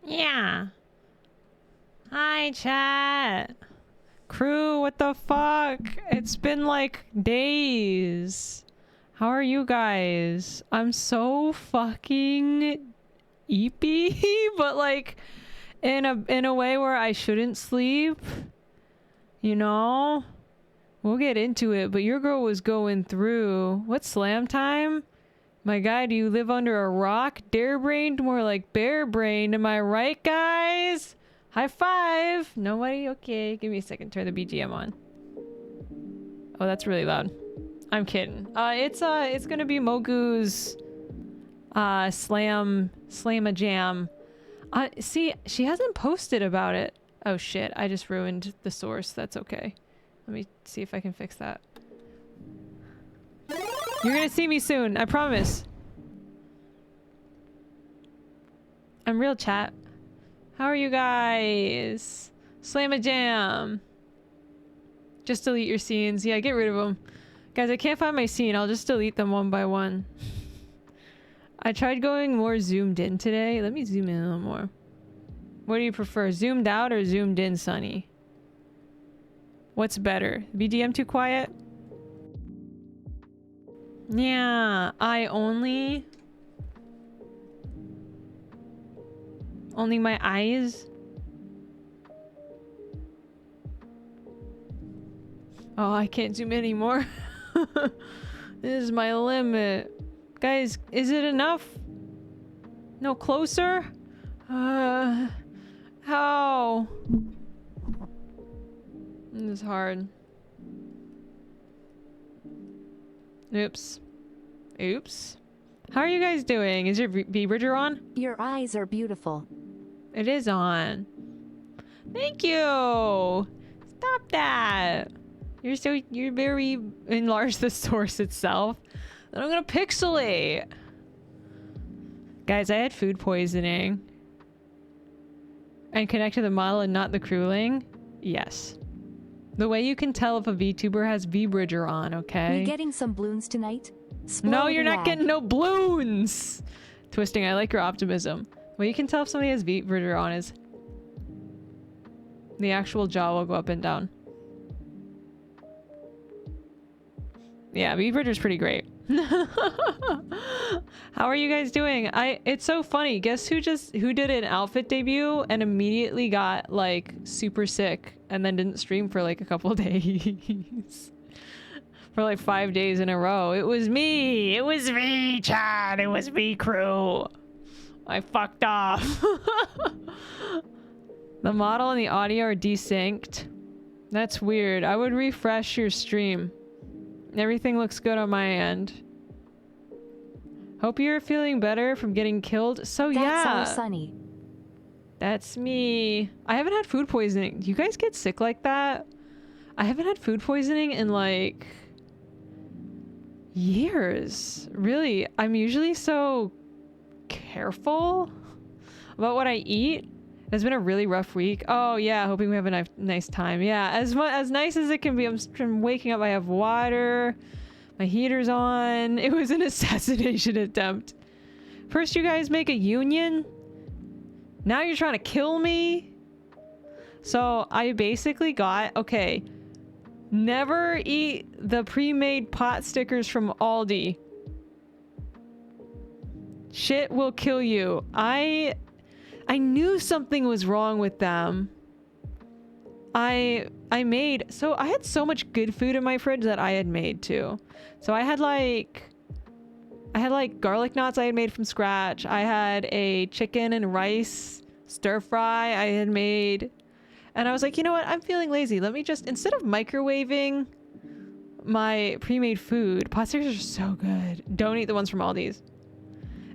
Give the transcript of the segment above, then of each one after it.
Yeah. Hi, chat. Crew, what the fuck? It's been like days. How are you guys? I'm so fucking eepy, but like in a way where I shouldn't sleep. You know? We'll get into it, but your girl was going through. What's slam time? My guy, do you live under a rock? Dare-brained, more like bare-brained. Am I right, guys? High five! Nobody? Okay, give me a second. Turn the BGM on. Oh, that's really loud. I'm kidding. It's gonna be Mogu's slam-a-jam. See, she hasn't posted about it. Oh shit, I just ruined the source. That's okay. Let me see if I can fix that. You're gonna see me soon, I promise. I'm real, chat. How are you guys? Slam-a-jam. Just delete your scenes. Yeah, get rid of them. Guys, I can't find my scene. I'll just delete them one by one. I tried going more zoomed in today. Let me zoom in a little more. What do you prefer? Zoomed out or zoomed in, Sunny? What's better? BGM too quiet? Yeah, I only my eyes. Oh, I can't zoom in anymore. This is my limit. Guys, is it enough? No closer? How? This is hard. Oops. Oops. How are you guys doing? Is your V-Bridger on? Your eyes are beautiful. It is on. Thank you. Stop that. You're very enlarge the source itself. Then I'm gonna pixelate. Guys, I had food poisoning. And connect to the model and not the crewling? Yes. The way you can tell if a VTuber has V-Bridger on, okay? We getting some balloons tonight? No, you're not getting no balloons! Twisting, I like your optimism. Well, you can tell if somebody has V-Bridger on is the actual jaw will go up and down. Yeah, V-Bridger's pretty great. How are you guys doing? It's so funny. Guess who did an outfit debut and immediately got like super sick and then didn't stream for like a couple days. For like 5 days in a row. It was me. It was me, Chad. It was me, crew. I fucked off. The model and the audio are desynced. That's weird. I would refresh your stream. Everything looks good on my end. Hope you're feeling better from getting killed. So yeah. That's our Sunny. That's me. I haven't had food poisoning. Do you guys get sick like that? I haven't had food poisoning in like years. Really. I'm usually so careful about what I eat. It's been a really rough week. Oh yeah, hoping we have a nice time. Yeah, as nice as it can be. I'm waking up. I have water. My heater's on. It was an assassination attempt. First you guys make a union. Now you're trying to kill me. So I basically got, okay, never eat the pre-made pot stickers from Aldi. Shit will kill you. I knew something was wrong with them. I had so much good food in my fridge that I had made too. So I had like garlic knots I had made from scratch. I had a chicken and rice stir fry I had made. And I was like, you know what? I'm feeling lazy. Let me just, instead of microwaving my pre-made food, pot stickers are so good. Don't eat the ones from Aldi's.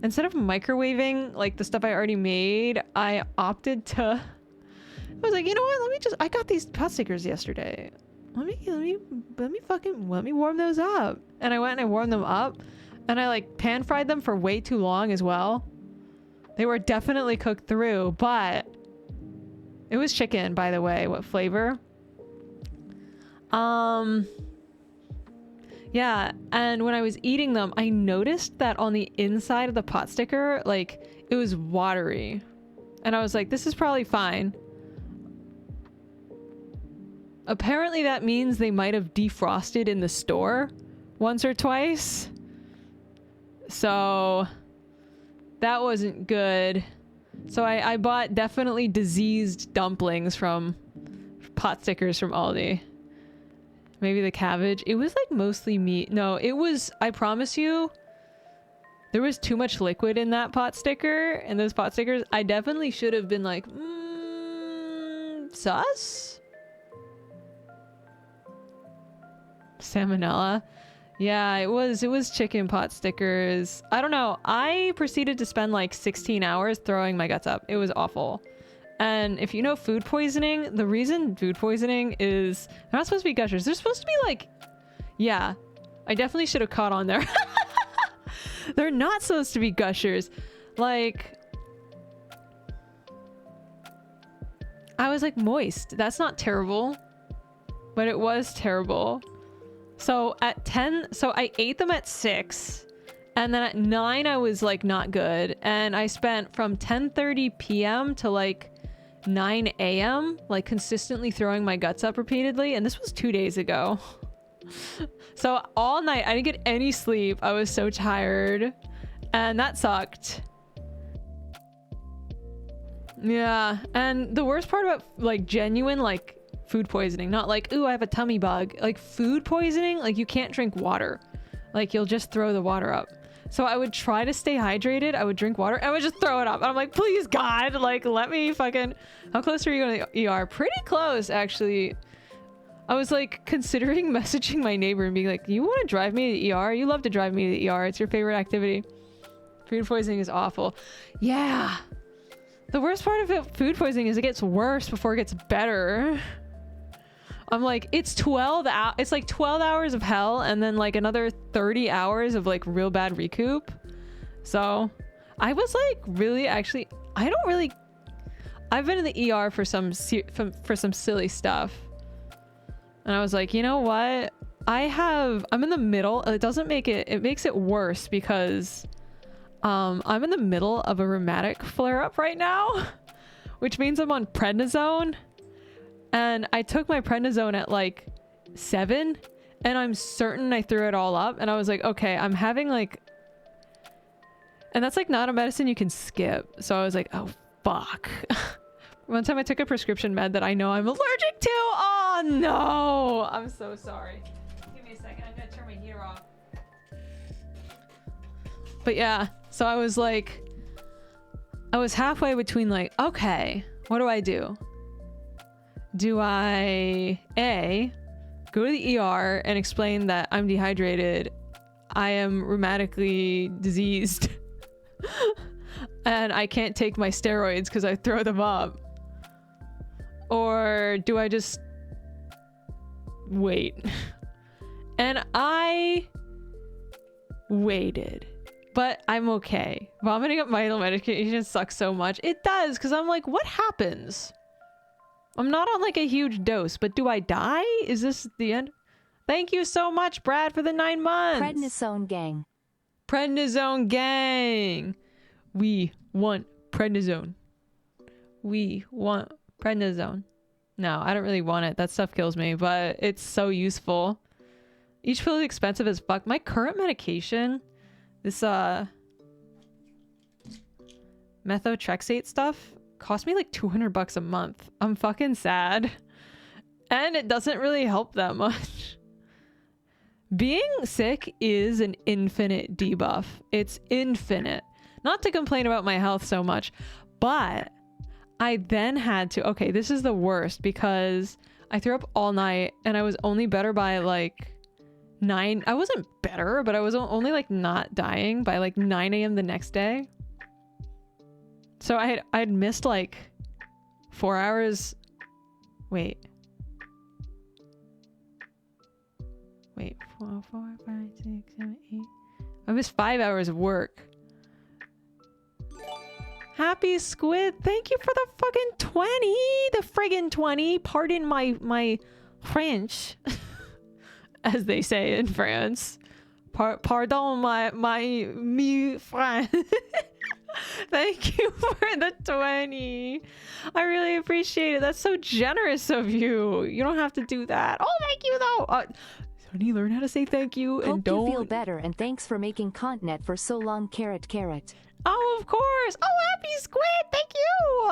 Instead of microwaving like the stuff I already made, I opted to, I was like, you know what? I got these pot stickers yesterday. Let me warm those up. And I went and I warmed them up and I like pan fried them for way too long as well. They were definitely cooked through, but it was chicken, by the way. What flavor? Yeah, and when I was eating them, I noticed that on the inside of the pot sticker, like, it was watery. And I was like, this is probably fine. Apparently that means they might have defrosted in the store once or twice. So that wasn't good. So I bought definitely diseased dumplings from pot stickers from Aldi. Maybe the cabbage. It was like mostly meat. No, it was, I promise you, there was too much liquid in that pot sticker and those pot stickers. I definitely should have been like, sus? Salmonella. Yeah, it was chicken pot stickers. I don't know. I proceeded to spend like 16 hours throwing my guts up. It was awful. And if you know food poisoning, the reason food poisoning is they're not supposed to be gushers. They're supposed to be like, yeah, I definitely should have caught on there. They're not supposed to be gushers. Like, I was like moist. That's not terrible, but it was terrible. So at 10, so I ate them at 6, and then at 9 I was like not good, and I spent from 10:30 p.m. to like 9 a.m. like consistently throwing my guts up repeatedly, and this was 2 days ago. So all night I didn't get any sleep. I was so tired, and that sucked. Yeah, and the worst part about like genuine like food poisoning, not like, ooh, I have a tummy bug, like food poisoning, like you can't drink water, like you'll just throw the water up. So I would try to stay hydrated, I would drink water, and I would just throw it up, and I'm like, please God, like let me fucking, how close are you going to the ER? Pretty close, actually. I was like considering messaging my neighbor and being like, you want to drive me to the ER? You love to drive me to the ER, it's your favorite activity. Food poisoning is awful. Yeah, the worst part of food poisoning is it gets worse before it gets better. I'm like, it's 12 hours. It's like 12 hours of hell and then like another 30 hours of like real bad recoup. So I was like really actually, I've been in the ER for some silly stuff. And I was like, you know what? I'm in the middle. It makes it worse because I'm in the middle of a rheumatic flare-up right now, which means I'm on prednisone. And I took my prednisone at like 7, and I'm certain I threw it all up. And I was like, okay, I'm having like, and that's like not a medicine you can skip. So I was like, oh, fuck. One time I took a prescription med that I know I'm allergic to. Oh no, I'm so sorry. Give me a second, I'm gonna turn my heater off. But yeah, so I was like, I was halfway between like, okay, what do I do? Do I A, go to the ER and explain that I'm dehydrated, I am rheumatically diseased, and I can't take my steroids because I throw them up? Or do I just wait? And I waited, but I'm okay. Vomiting up vital medication sucks so much. It does, because I'm like, what happens? I'm not on like a huge dose, but do I die? Is this the end? Thank you so much, Brad, for the 9 months. Prednisone gang. Prednisone gang. We want prednisone. We want prednisone. No, I don't really want it. That stuff kills me, but it's so useful. Each pill is expensive as fuck. My current medication, this methotrexate stuff, cost me like $200 a month. I'm fucking sad. And it doesn't really help that much. Being sick is an infinite debuff. It's infinite. Not to complain about my health so much, but I then had to, okay, this is the worst because I threw up all night and I was only better by like 9. I wasn't better, but I was only like not dying by like 9 a.m. the next day. So I'd missed like 4 hours. Wait, 4, 5, 6, 7, 8. I missed 5 hours of work. Happy Squid, thank you for the fucking 20, the friggin' 20. Pardon my French, as they say in France. Pardon my French. Thank you for the 20. I really appreciate it. That's so generous of you. You don't have to do that. Oh, thank you though. Honey, learn how to say thank you and Hope don't. you feel better and thanks for making content for so long. Carrot. Oh, of course. Oh, happy squid. Thank you.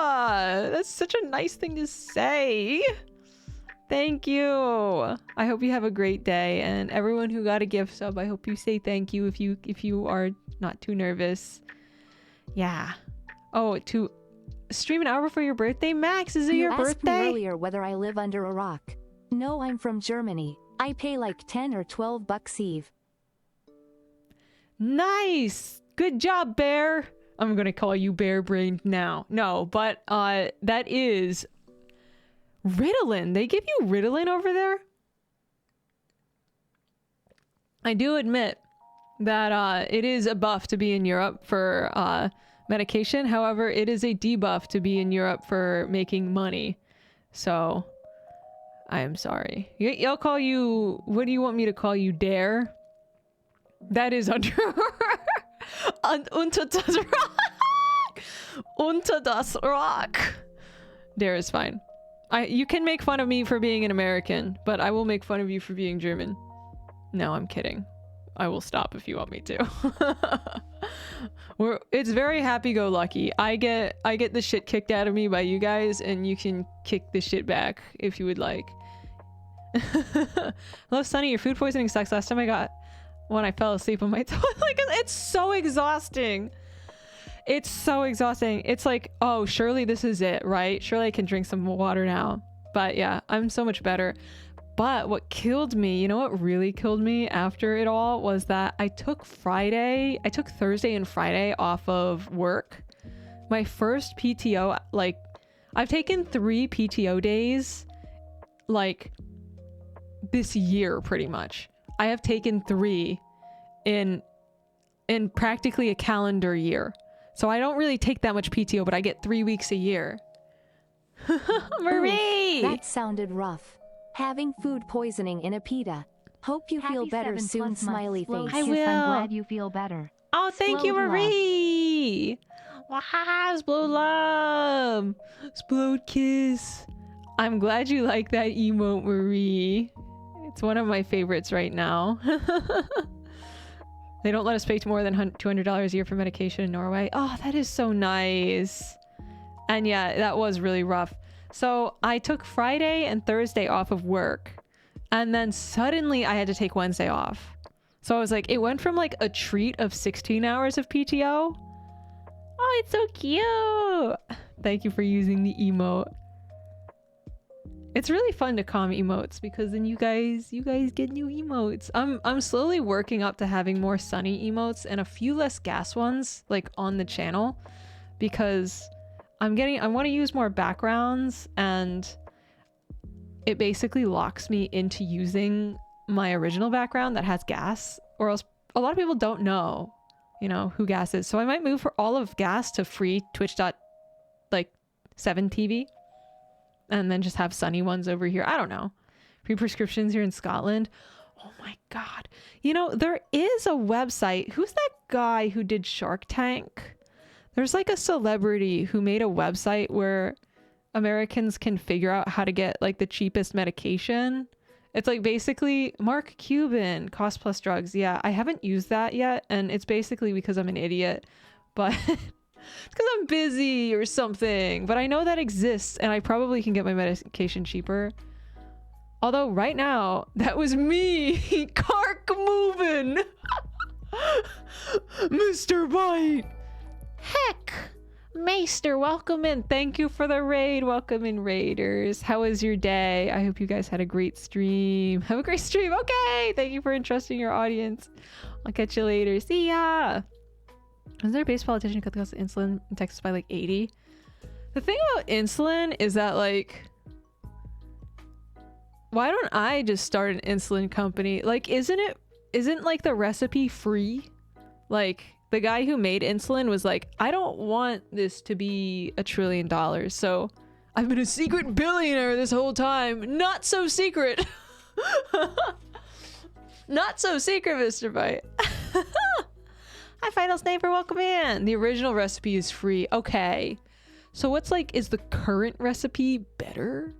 That's such a nice thing to say. Thank you. I hope you have a great day, and everyone who got a gift sub, I hope you say thank you if you are not too nervous. Yeah. Oh, to stream an hour before your birthday, Max. Is it your You asked me birthday? earlier whether I live under a rock. No, I'm from Germany. I pay like 10 or 12 bucks Eve. Nice. Good job, Bear. I'm gonna call you Bear Brained now. No, but that is Ritalin. They give you Ritalin over there? I do admit that it is a buff to be in Europe for medication. However, it is a debuff to be in Europe for making money. So, I am sorry. I'll call you... What do you want me to call you? Dare? That is under... Unter das Rock! Unter das Rock! Dare is fine. You can make fun of me for being an American, but I will make fun of you for being German. No, I'm kidding. I will stop if you want me to. It's very happy-go-lucky. I get the shit kicked out of me by you guys, and you can kick the shit back if you would like. Hello, Sunny. Your food poisoning sucks. Last time I got when I fell asleep on my toilet. Like, it's so exhausting. It's so exhausting. It's like, oh, surely this is it, right? Surely I can drink some water now. But yeah, I'm so much better. But what killed me, you know what really killed me after it all was that I took Thursday and Friday off of work. My first PTO, like, I've taken 3 PTO days, like, this year pretty much. I have taken 3 in practically a calendar year. So I don't really take that much PTO, but I get 3 weeks a year. Marie! Ooh, that sounded rough. Having food poisoning in a pita. Hope you feel better soon, smiley face. I will. I'm glad you feel better. Oh, thank you, Marie! Wow, explode love! Explode kiss. I'm glad you like that emote, Marie. It's one of my favorites right now. They don't let us pay more than $200 a year for medication in Norway. Oh, that is so nice. And yeah, that was really rough. So I took Friday and Thursday off of work. And then suddenly I had to take Wednesday off. So I was like, it went from like a treat of 16 hours of PTO. Oh, it's so cute. Thank you for using the emote. It's really fun to calm emotes because then you guys get new emotes. I'm slowly working up to having more sunny emotes and a few less gas ones like on the channel because I want to use more backgrounds, and it basically locks me into using my original background that has gas, or else a lot of people don't know, you know, who gas is. So I might move for all of gas to free Twitch.7 TV. And then just have sunny ones over here. I don't know. Free prescriptions here in Scotland. Oh my god. You know, there is a website. Who's that guy who did Shark Tank? There's like a celebrity who made a website where Americans can figure out how to get like the cheapest medication. It's like basically Mark Cuban, Cost Plus Drugs. Yeah, I haven't used that yet. And it's basically because I'm an idiot. But... It's because I'm busy or something, but I know that exists and I probably can get my medication cheaper. Although right now, that was me, Kark moving. Mr. Bite. Heck, Maester, welcome in. Thank you for the raid. Welcome in, Raiders. How was your day? I hope you guys had a great stream. Have a great stream. Okay. Thank you for entrusting your audience. I'll catch you later. See ya. Was there a base politician who cut the cost of insulin in Texas by like 80? The thing about insulin is that like, why don't I just start an insulin company? Like, isn't like the recipe free? Like the guy who made insulin was like, I don't want this to be $1 trillion. So I've been a secret billionaire this whole time. Not so secret. Not so secret, Mr. Bite. Hi, Final Sniper, welcome in. The original recipe is free. Okay. So what's like, is the current recipe better?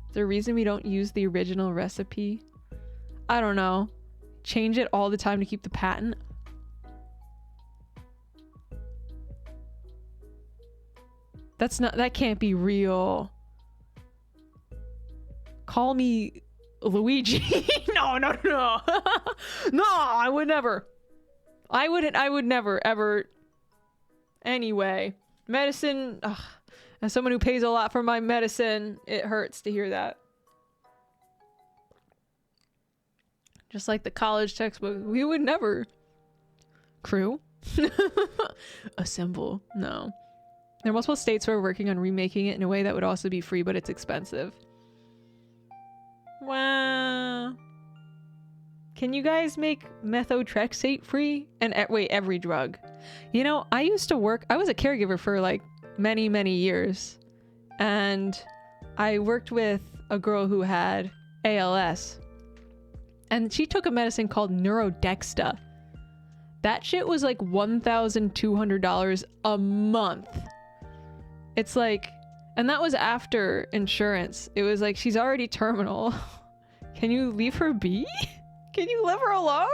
Is there a reason we don't use the original recipe? I don't know. Change it all the time to keep the patent? That can't be real. Call me Luigi. No. No, I would never. I would never, ever. Anyway, medicine. Ugh. As someone who pays a lot for my medicine, it hurts to hear that. Just like the college textbook, we would never. Crew? Assemble. No. There are multiple states who are working on remaking it in a way that would also be free, but it's expensive. Wow. Can you guys make methotrexate free? And wait, every drug. You know, I used to work, I was a caregiver for like many years. And I worked with a girl who had ALS. And she took a medicine called Neurodexta. That shit was like $1,200 a month. It's like, and that was after insurance. It was like, she's already terminal. Can you leave her be? Can you leave her alone?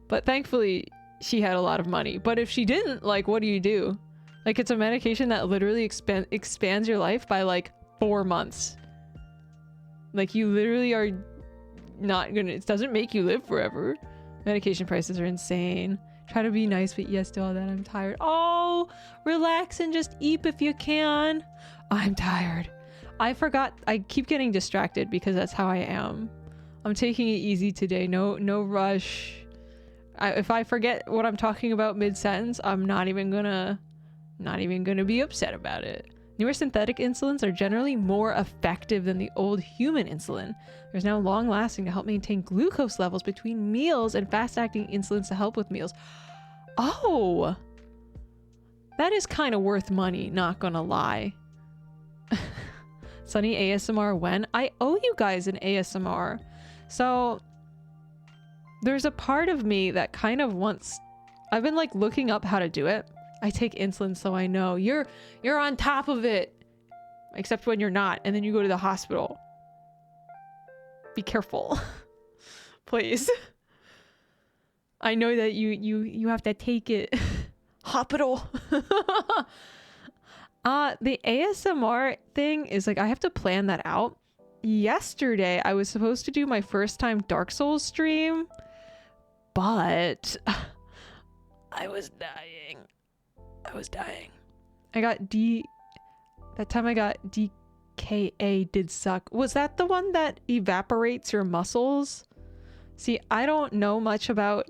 But thankfully, she had a lot of money. But if she didn't, like, what do you do? Like, it's a medication that literally expands your life by like 4 months. Like, you literally are not gonna, it doesn't make you live forever. Medication prices are insane. Try to be nice, but yes, do all that. I'm tired. Oh, relax and just eat if you can. I'm tired. I forgot. I keep getting distracted because that's how I am. I'm taking it easy today. No rush. If I forget what I'm talking about mid-sentence, I'm not even gonna be upset about it. Newer synthetic insulins are generally more effective than the old human insulin. There's now long-lasting to help maintain glucose levels between meals and fast-acting insulins to help with meals. Oh, that is kind of worth money, not gonna lie. Sunny ASMR when? I owe you guys an ASMR. So there's a part of me that kind of wants, I've been like looking up how to do it. I take insulin, so I know you're on top of it, except when you're not, and then you go to the hospital. Be careful, please. I know that you have to take it. Hospital. The ASMR thing is like, I have to plan that out. Yesterday, I was supposed to do my first time Dark Souls stream, but I was dying. That time I got DKA did suck. Was that the one that evaporates your muscles? See, I don't know much about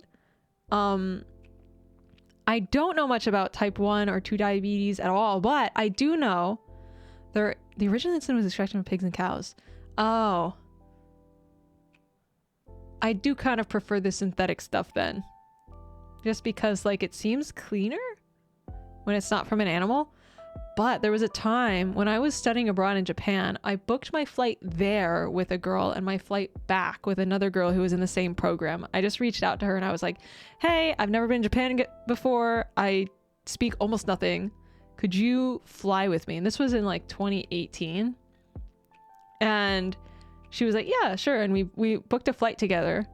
type 1 or 2 diabetes at all, but I do know the original insulin was extracted from pigs and cows. Oh. I do kind of prefer the synthetic stuff then. Just because like it seems cleaner when it's not from an animal. But there was a time when I was studying abroad in Japan, I booked my flight there with a girl and my flight back with another girl who was in the same program. I just reached out to her and I was like, hey, I've never been to Japan before. I speak almost nothing. Could you fly with me? And this was in like 2018. And she was like, yeah, sure. And we booked a flight together.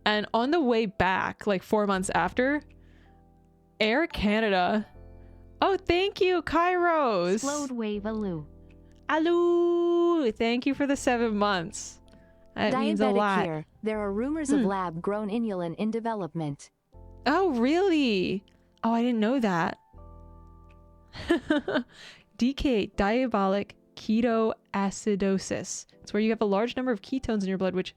And on the way back, like 4 months after, Air Canada. Oh, thank you, Kairos. Slowed wave aloo. Aloo. Thank you for the 7 months. That means a lot. Here. There are rumors of lab-grown inulin in development. Oh, really? Oh, I didn't know that. DK, diabolic ketoacidosis. It's where you have a large number of ketones in your blood, which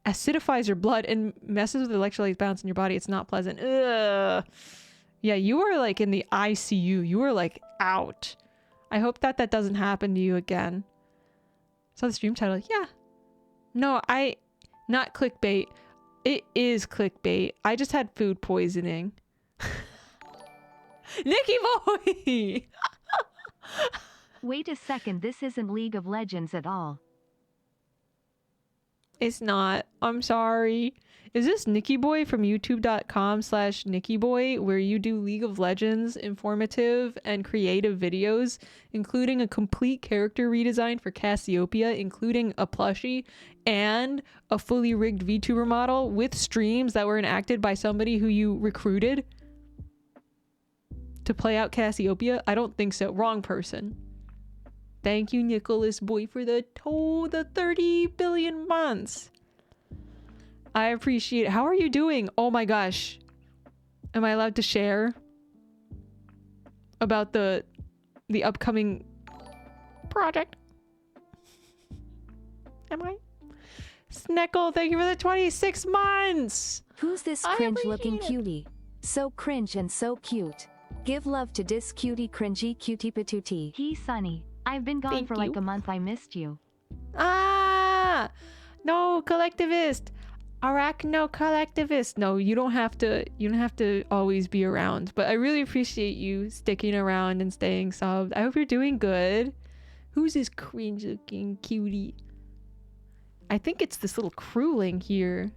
acidifies your blood and messes with the electrolyte balance in your body. It's not pleasant. Ugh. Yeah, you were like in the ICU. You were like out. I hope that doesn't happen to you again. So the stream title, yeah. No, not clickbait. It is clickbait. I just had food poisoning. Nicky boy! Wait a second, this isn't League of Legends at all. It's not. I'm sorry. Is this Nikki Boy from youtube.com/Nikki Boy, where you do League of Legends informative and creative videos, including a complete character redesign for Cassiopeia, including a plushie and a fully rigged VTuber model with streams that were enacted by somebody who you recruited to play out Cassiopeia? I don't think so. Wrong person. Thank you, Nicholas Boy, for the 30 billion months. I appreciate it. How are you doing? Oh my gosh. Am I allowed to share about the upcoming project? Am I? Sneckle, thank you for the 26 months. Who's this cringe-looking cutie? So cringe and so cute. Give love to this cutie cringy cutie patootie. He Sunny. I've been gone for like a month. I missed you. Ah! No, collectivist. Arachno collectivist. No, you don't have to always be around, but I really appreciate you sticking around and staying subbed. I hope you're doing good. Who's this cringe looking cutie? I think it's this little crewling here.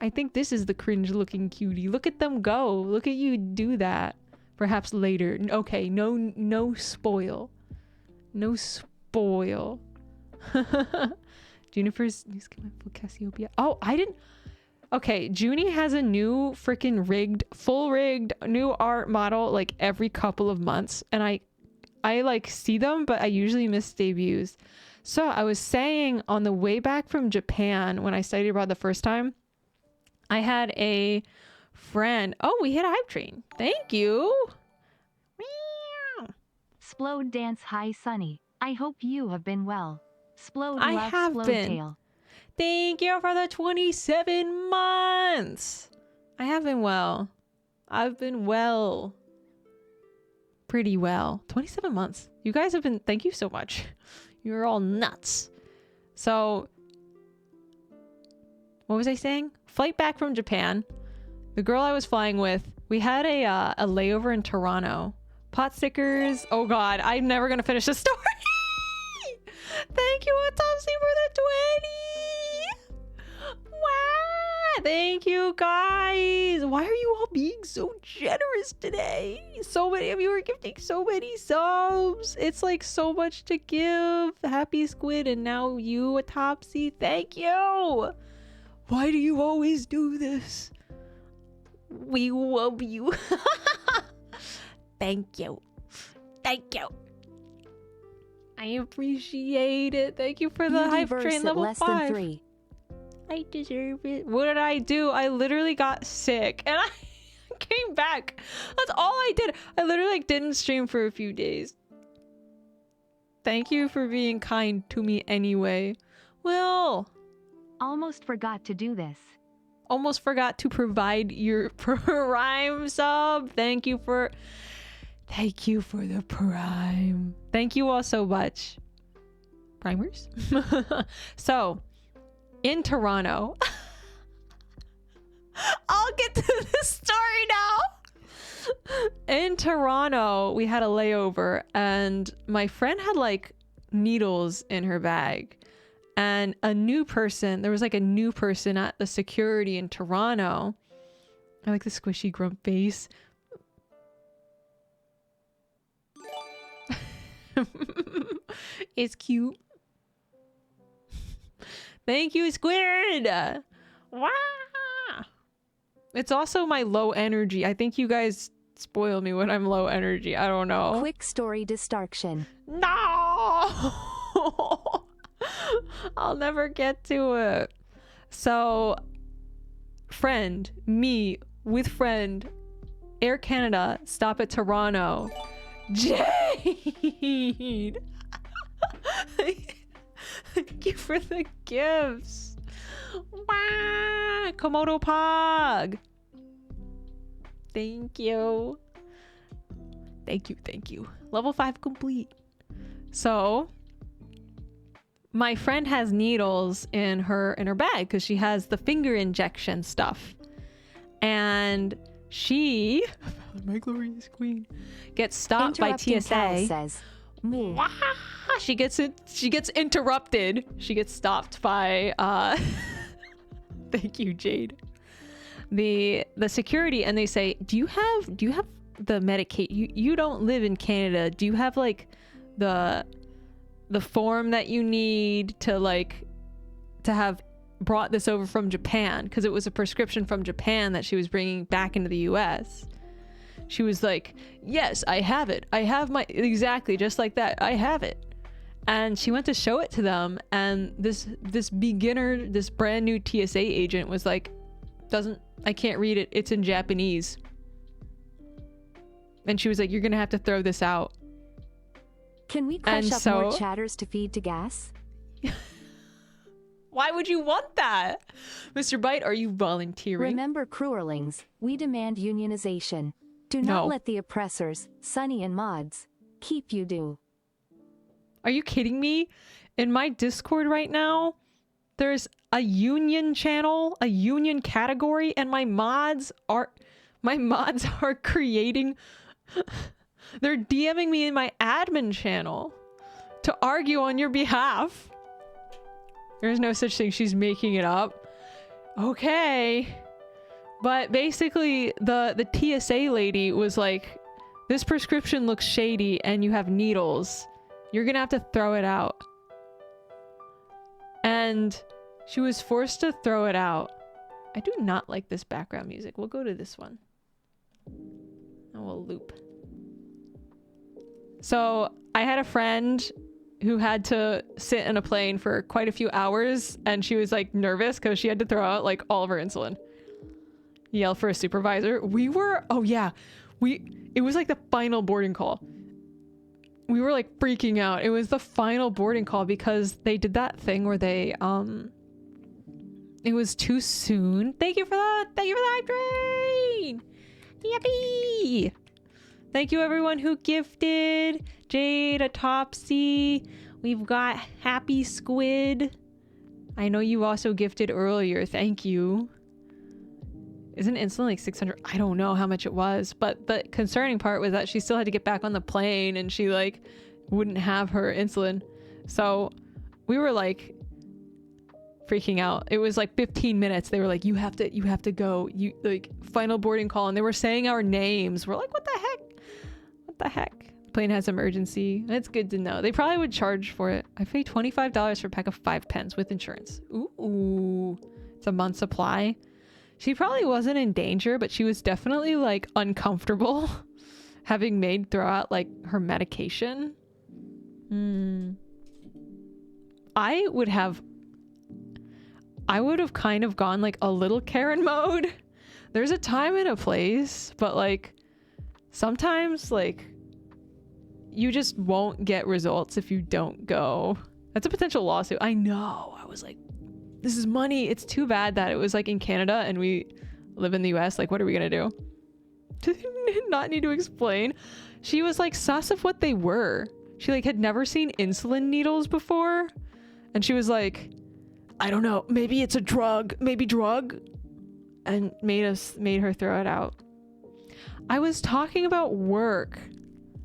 I think this is the cringe looking cutie. Look at them go. Look at you do that. Perhaps later. Okay, no spoil. No spoil. Juniper's new skin for Cassiopeia. Oh, I didn't. Okay, Junie has a new freaking full rigged new art model like every couple of months, and I like see them, but I usually miss debuts. So I was saying on the way back from Japan when I studied abroad the first time, I had a friend. Oh, we hit a hype train. Thank you. Meow. Splode dance. Hi Sunny. I hope you have been well. Splode I love have Splode been. Tail. Thank you for the 27 months. I have been well. I've been well. Pretty well. 27 months. You guys have been, thank you so much. You're all nuts. So, what was I saying? Flight back from Japan. The girl I was flying with, we had a layover in Toronto. Pot stickers. Oh God, I'm never gonna finish the story. Thank you, Autopsy, for the 20. Wow. Thank you, guys. Why are you all being so generous today? So many of you are gifting so many subs. It's like so much to give. Happy Squid and now you, Autopsy. Thank you. Why do you always do this? We love you. Thank you. Thank you. I appreciate it. Thank you for the hype train level 5. 3. I deserve it. What did I do? I literally got sick and I came back. That's all I did. I literally didn't stream for a few days. Thank you for being kind to me anyway. Will. Almost forgot to do this. Almost forgot to provide your Prime sub. Thank you for the Prime. Thank you all so much. Primers? So, in Toronto, I'll get to this story now. In Toronto, we had a layover and my friend had like needles in her bag. And there was like a new person at the security in Toronto. I like the squishy grump face. It's cute. Thank you, Squid. Wow. It's also my low energy. I think you guys spoil me when I'm low energy. I don't know. Quick story distraction. No. I'll never get to it. So, me with friend, Air Canada, stop at Toronto. Jade! Thank you for the gifts. Wow! Komodo Pog! Thank you. Thank you. Level 5 complete. So, my friend has needles in her bag because she has the finger injection stuff. And she, my glorious queen, gets stopped by TSA. Cal says, Moo. She gets interrupted. She gets stopped by thank you, Jade. The security, and they say, do you have the medication? You don't live in Canada. Do you have like the form that you need to have brought this over from Japan? Because it was a prescription from Japan that she was bringing back into the US. She was like, yes, I have it. I have my, exactly just like that. I have it. And she went to show it to them, and this beginner, this brand new TSA agent was like, I can't read it. It's in Japanese. And she was like, you're gonna have to throw this out. Can we crush up more chatters to feed to gas? Why would you want that? Mr. Bite, are you volunteering? Remember, Cruerlings, we demand unionization. Do not let the oppressors, Sunny and mods, keep you do. Are you kidding me? In my Discord right now, there's a union channel, a union category, and my mods are creating, they're DMing me in my admin channel to argue on your behalf. There's no such thing. She's making it up. Okay. But basically, the TSA lady was like, this prescription looks shady and you have needles. You're gonna have to throw it out. And she was forced to throw it out. I do not like this background music. We'll go to this one. And we'll loop. So I had a friend who had to sit in a plane for quite a few hours, and she was like nervous because she had to throw out like all of her insulin. Yell for a supervisor. It was like the final boarding call. We were like freaking out. It was the final boarding call because they did that thing where they it was too soon. Thank you for that. Thank you for the hype train. Yippee. Thank you everyone who gifted. Jade, a Topsy. We've got Happy Squid. I know you also gifted earlier. Thank you. Isn't insulin like 600? I don't know how much it was, but the concerning part was that she still had to get back on the plane and she like wouldn't have her insulin. So we were like freaking out. It was like 15 minutes. They were like, you have to go. You like final boarding call, and they were saying our names. We're like, what the heck? What the heck? Plane has emergency. That's good to know. They probably would charge for it. I paid $25 for a pack of 5 pens with insurance. Ooh, it's a month's supply. She probably wasn't in danger, but she was definitely like uncomfortable having made throw out like her medication. I would have kind of gone like a little Karen mode. There's a time and a place, but like sometimes like you just won't get results if you don't go. That's a potential lawsuit. I know. I was like, this is money. It's too bad that it was like in Canada and we live in the US. Like, what are we gonna do? Not need to explain. She was like sus of what they were. She like had never seen insulin needles before. And she was like, I don't know, maybe it's a drug, maybe drug. And made her throw it out. I was talking about work.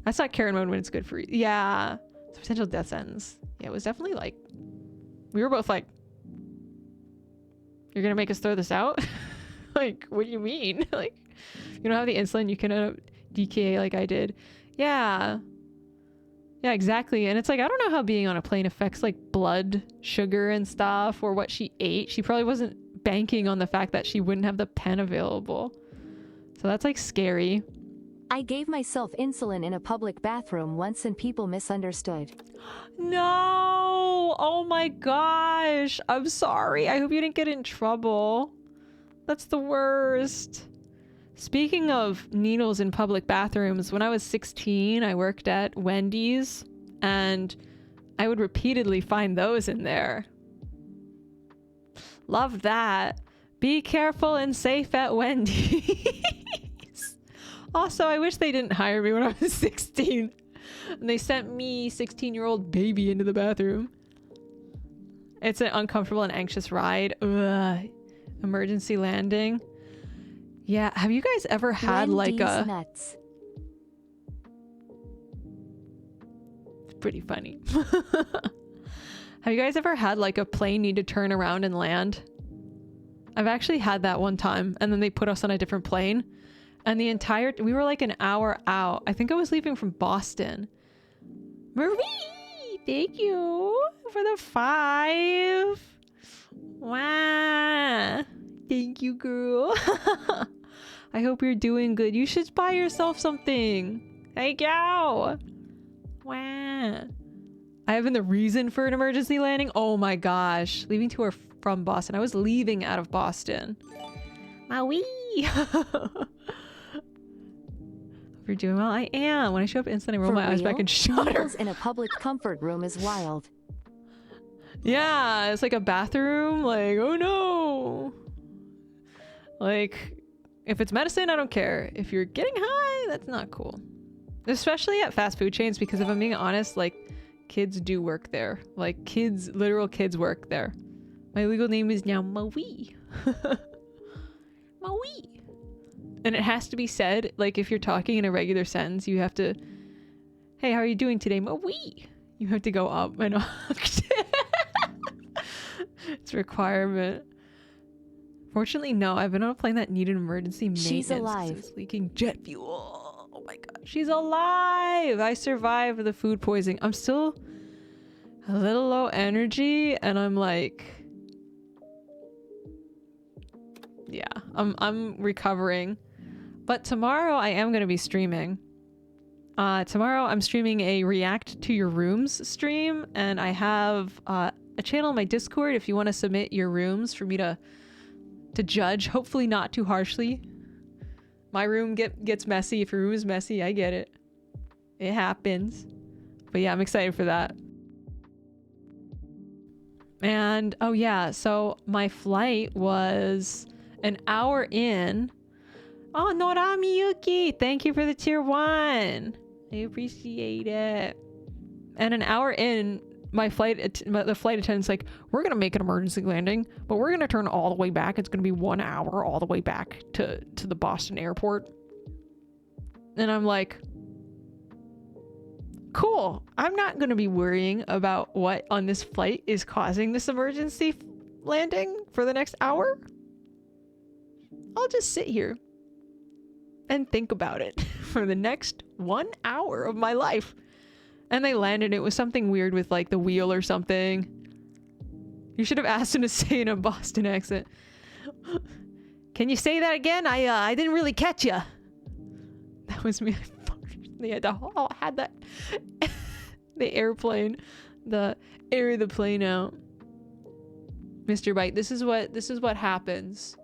That's not Karen mode when it's good for you. Yeah. It's a potential death sentence. Yeah, it was definitely like, we were both like, you're gonna make us throw this out? Like, what do you mean? Like, you don't have the insulin, you can DKA like I did. Yeah, exactly. And it's like, I don't know how being on a plane affects like blood sugar and stuff, or what she ate. She probably wasn't banking on the fact that she wouldn't have the pen available. So that's like scary. I gave myself insulin in a public bathroom once and people misunderstood. No! Oh my gosh! I'm sorry. I hope you didn't get in trouble. That's the worst. Speaking of needles in public bathrooms, when I was 16, I worked at Wendy's, and I would repeatedly find those in there. Love that. Be careful and safe at Wendy's. Also, I wish they didn't hire me when I was 16. And they sent me, 16-year-old baby, into the bathroom. It's an uncomfortable and anxious ride. Ugh. Emergency landing. Yeah, have you guys ever had Wendy's like a... nuts. pretty funny. Have you guys ever had like a plane need to turn around and land? I've actually had that one time, and then they put us on a different plane, and we were like an hour out. I think I was leaving from Boston. Marie, thank you for the 5. Wow. Thank you, girl. I hope you're doing good. You should buy yourself something. Thank you. Wow. I have been the reason for an emergency landing. Oh my gosh. Leaving to or from Boston. I was leaving out of Boston. Maui. Hope you're doing well. I am. When I show up instantly, I roll my eyes back and shudder. Needles in a public comfort room is wild. Yeah, it's like a bathroom. Like, oh no. Like, if it's medicine, I don't care. If you're getting high, that's not cool. Especially at fast food chains, because if I'm being honest, like, kids do work there. Like, literal kids work there. My legal name is now Maui. Maui. And it has to be said, like, if you're talking in a regular sentence, you have to, hey, how are you doing today, Maui? You have to go up an octave. It's a requirement. Fortunately, no. I've been on a plane that needed emergency maintenance. She's alive. It's leaking jet fuel. Oh my god. She's alive! I survived the food poisoning. I'm still a little low energy, and I'm like... Yeah, I'm recovering. But tomorrow I am going to be streaming. Tomorrow I'm streaming a React to Your Rooms stream, and I have a channel in my Discord if you want to submit your rooms for me to judge, hopefully not too harshly. My room gets messy. If your room is messy, I get it. It happens. But yeah, I'm excited for that. And oh yeah, so my flight was an hour in. Oh, Norami Yuki, thank you for the tier 1. I appreciate it. And an hour in, the flight attendant's like, we're gonna make an emergency landing, but we're gonna turn all the way back. It's gonna be 1 hour all the way back to the Boston airport. And I'm like, cool. I'm not gonna be worrying about what on this flight is causing this emergency landing for the next hour. I'll just sit here and think about it for the next 1 hour of my life. And they landed. It was something weird with like the wheel or something. You should have asked him to say in a Boston accent. Can you say that again? I didn't really catch you. That was me. They had that the airplane, the air the plane out. Mr. Bite, this is what happens.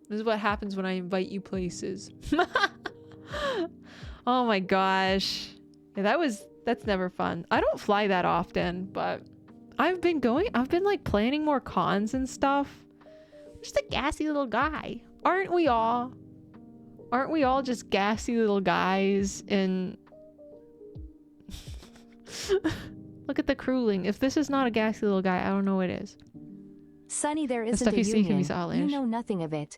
This is what happens when I invite you places. Oh my gosh. Yeah, that's never fun. I don't fly that often, but I've been like planning more cons and stuff. I'm just a gassy little guy. Aren't we all? Aren't we all just gassy little guys in... Look at the crueling. If this is not a gassy little guy, I don't know what it is. Sonny, there isn't stuff a you see can be union. so You outlandish. know nothing of it.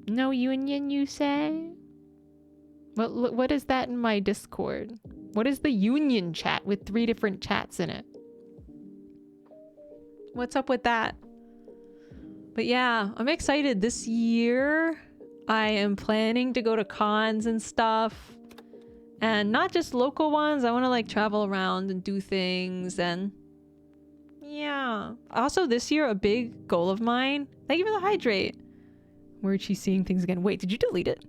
No union, you say? What is that in my Discord? What is the union chat with 3 different chats in it? What's up with that? But yeah, I'm excited. This year, I am planning to go to cons and stuff. And not just local ones. I want to like travel around and do things and... Yeah. Also this year, a big goal of mine... Thank you for the hydrate. Where she's seeing things again. Wait, did you delete it?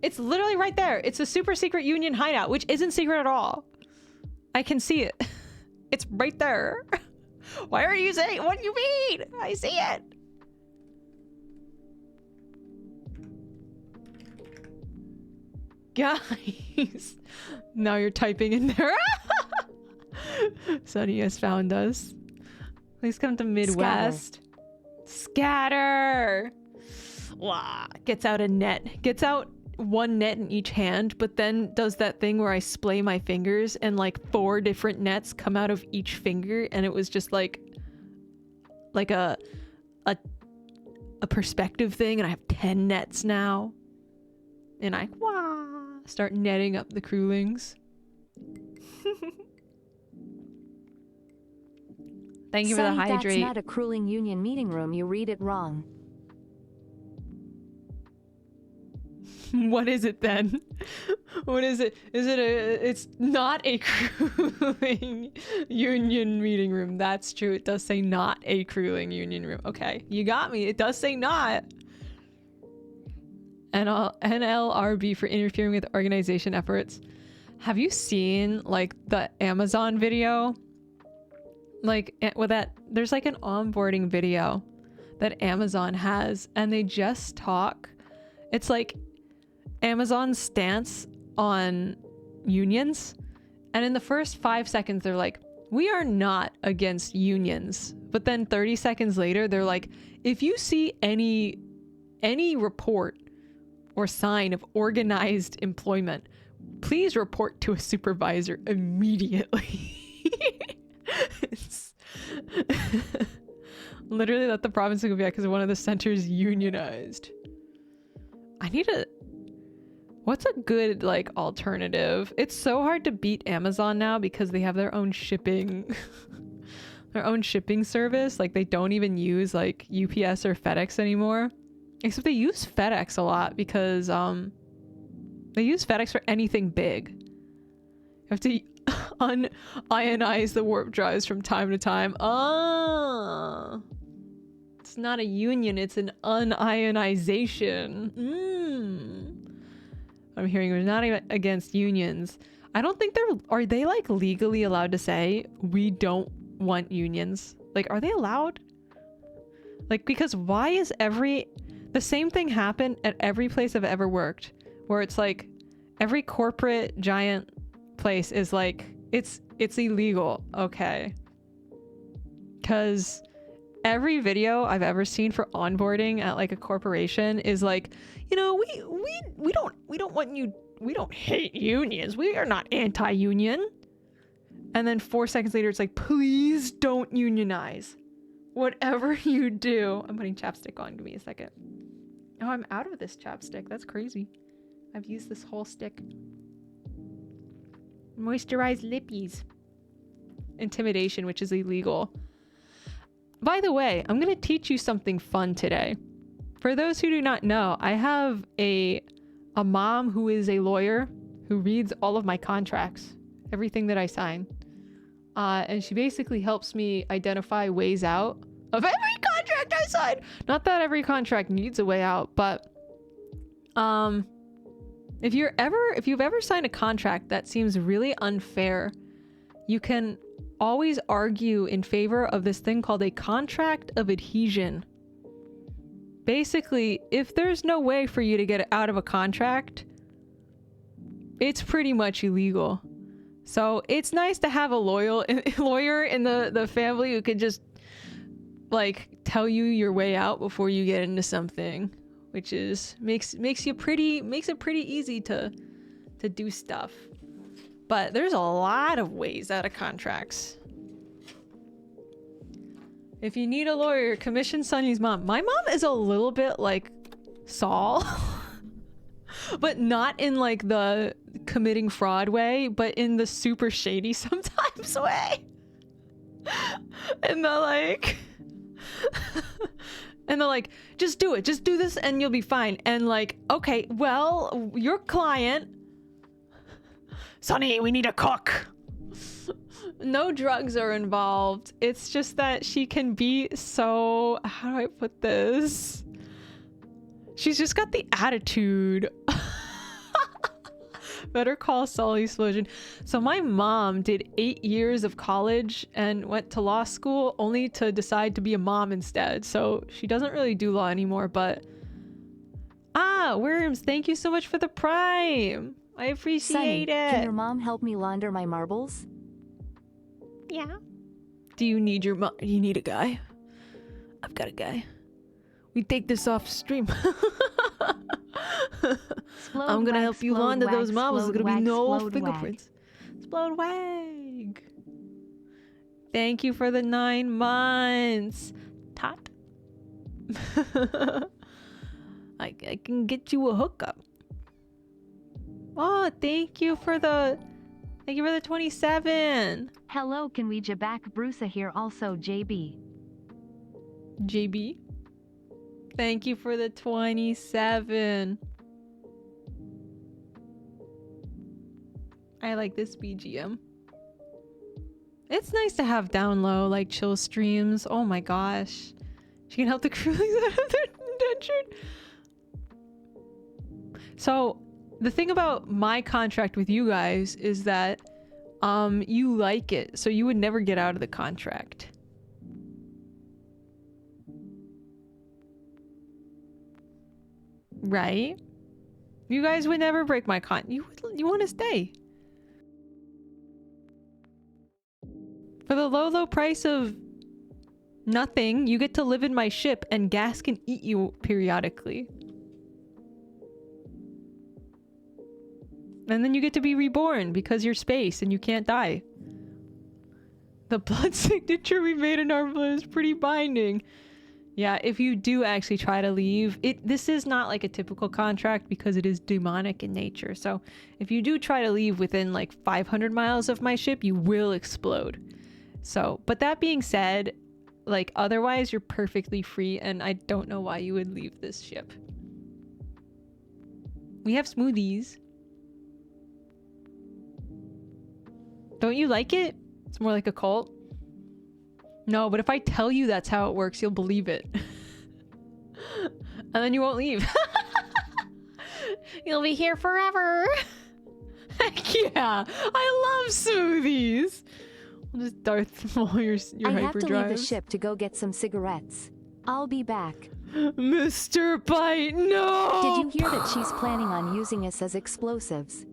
It's literally right there. It's a super secret union hideout, which isn't secret at all. I can see it. It's right there. Why are you saying? What do you mean? I see it. Guys. Now you're typing in there. Sonny has found us. Please come to Midwest. Scatter. Wah. Gets out a net. Gets out 1 net in each hand, but then does that thing where I splay my fingers and like 4 different nets come out of each finger, and it was just like a perspective thing, and I have 10 nets now. And I, wah. Start netting up the crewlings. Thank you for the Sonny, hydrate. that's not a crewling union meeting room. You read it wrong. What is it then? What is it? Is it a... It's not a crewling union meeting room. That's true. It does say not a crewling union room. Okay, you got me. It does say not. NLRB for interfering with organization efforts. Have you seen like the Amazon video? Like with that, there's like an onboarding video that Amazon has, and they just talk. It's like Amazon's stance on unions, and in the first 5 seconds they're like, we are not against unions, but then 30 seconds later they're like, if you see any report or sign of organized employment, please report to a supervisor immediately. It's literally let the province go back because one of the centers unionized. I need a... What's a good like alternative? It's so hard to beat Amazon now because they have their own shipping their own shipping service. Like they don't even use like UPS or FedEx anymore. Except they use FedEx a lot because they use FedEx for anything big. You have to unionize the warp drives from time to time. Oh, it's not a union, it's an unionization. I'm hearing we're not against unions. I don't think are they like legally allowed to say we don't want unions? Like, are they allowed? Like, because why is the same thing happen at every place I've ever worked, where it's like every corporate giant place is like, it's illegal. Okay. Because every video I've ever seen for onboarding at like a corporation is like, you know, we don't want you, we don't hate unions. We are not anti-union. And then 4 seconds later, it's like, please don't unionize. Whatever you do. I'm putting chapstick on. Give me a second. Oh, I'm out of this chapstick. That's crazy. I've used this whole stick. Moisturize lippies. Intimidation, which is illegal. By the way, I'm going to teach you something fun today. For those who do not know, I have a mom who is a lawyer who reads all of my contracts, everything that I sign. And she basically helps me identify ways out of every contract I sign. Not that every contract needs a way out, but if you've ever signed a contract that seems really unfair, you can always argue in favor of this thing called a contract of adhesion. Basically, if there's no way for you to get out of a contract, it's pretty much illegal. So it's nice to have a lawyer in the family who could just like tell you your way out before you get into something, which is makes it pretty easy to do stuff. But there's a lot of ways out of contracts. If you need a lawyer, commission Sunny's mom. My mom is a little bit like Saul. But not in like the committing fraud way, but in the super shady sometimes way. And they're like... and they're like, just do it. Just do this and you'll be fine. And like, okay, well, your client... Sonny, we need a cook. No drugs are involved. It's just that she can be so... How do I put this? She's just got the attitude. Better call Sully Explosion. So my mom did 8 years of college and went to law school only to decide to be a mom instead. So she doesn't really do law anymore, but... Worms, thank you so much for the Prime. I appreciate Sonny, it. can your mom help me launder my marbles? Yeah. Do you need your mom? You need a guy? I've got a guy. We take this off stream. I'm gonna help you launder those marbles. There's gonna be no fingerprints. Explode wag. Thank you for the 9 months. Tot. I can get you a hookup. Oh, thank you for the 27. Hello, can we back Brusa here also JB? JB. Thank you for the 27. I like this BGM. It's nice to have down low, like chill streams. Oh my gosh. She can help the Crulies out of their indentured. So the thing about my contract with you guys is that you like it, so you would never get out of the contract. Right? You guys would never break my you want to stay. For the low price of nothing, you get to live in my ship and gas can eat you periodically. And then you get to be reborn because you're space and you can't die. The blood signature we made in our blood is pretty binding. Yeah, if you do actually try to leave, this is not like a typical contract because it is demonic in nature. So if you do try to leave within like 500 miles of my ship, you will explode. So, but that being said, like otherwise you're perfectly free and I don't know why you would leave this ship. We have smoothies. Don't you like it? It's more like a cult. No, but if I tell you that's how it works, you'll believe it. And then you won't leave. You'll be here forever. Heck yeah. I love smoothies. We'll just Darth Maul your I have to leave the hyperdrives. ship to go get some cigarettes. I'll be back. Mr. Bite, no! Did you hear that she's planning on using us as explosives?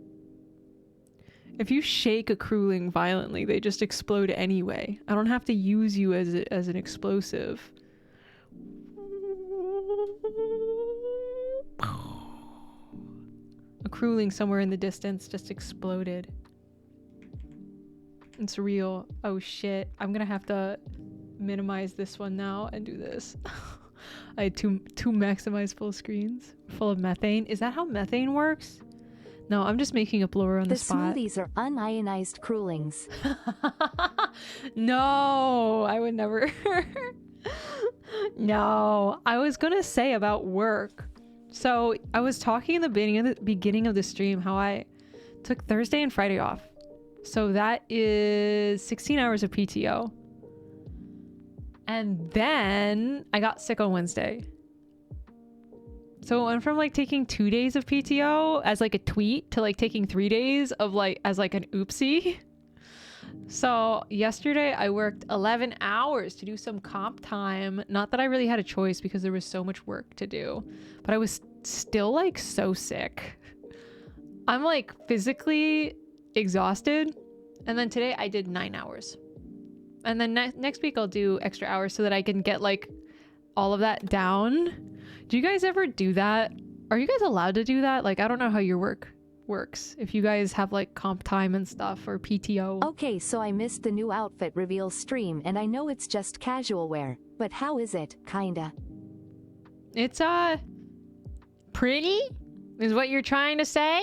If you shake a crewling violently, they just explode anyway. I don't have to use you as an explosive. A crewling somewhere in the distance just exploded. It's real. Oh shit. I'm gonna have to minimize this one now and do this. I had two maximized full screens full of methane. Is that how methane works? No, I'm just making up lore on the spot. The smoothies are unionized crewlings. No, I would never. No, I was gonna say about work. So I was talking in the beginning of the stream how I took Thursday and Friday off. So that is 16 hours of PTO. And then I got sick on Wednesday. So I went from like taking 2 days of PTO as like a tweet to like taking 3 days of like as like an oopsie. So yesterday I worked 11 hours to do some comp time. Not that I really had a choice because there was so much work to do, but I was still like so sick. I'm like physically exhausted. And then today I did 9 hours. And then next week I'll do extra hours so that I can get like all of that down. Do you guys ever do that? Are you guys allowed to do that? Like, I don't know how your work works. If you guys have like comp time and stuff or PTO. Okay, so I missed the new outfit reveal stream and I know it's just casual wear, but how is it? Kinda. It's pretty is what you're trying to say?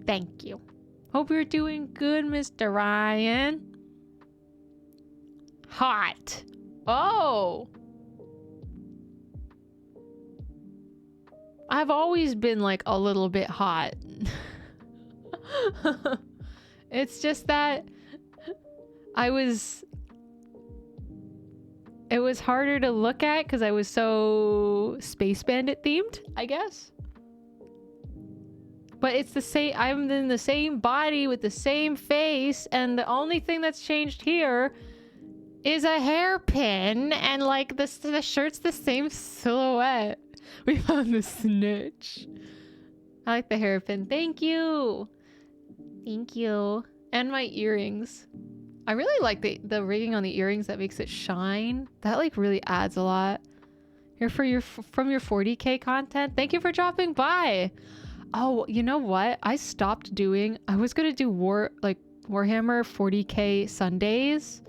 Thank you. Hope you're doing good, Mr. Ryan. Hot. Oh. I've always been like a little bit hot. It's just that it was harder to look at because I was so Space Bandit themed, I guess. But it's the same, I'm in the same body with the same face, and the only thing that's changed here is a hairpin, and like the shirt's the same silhouette. We found the snitch. I like the hairpin. Thank you. Thank you. And my earrings. I really like the rigging on the earrings that makes it shine. That like really adds a lot. Here for from your 40k content. Thank you for dropping by. Oh, you know what? I was gonna do Warhammer 40k Sundays.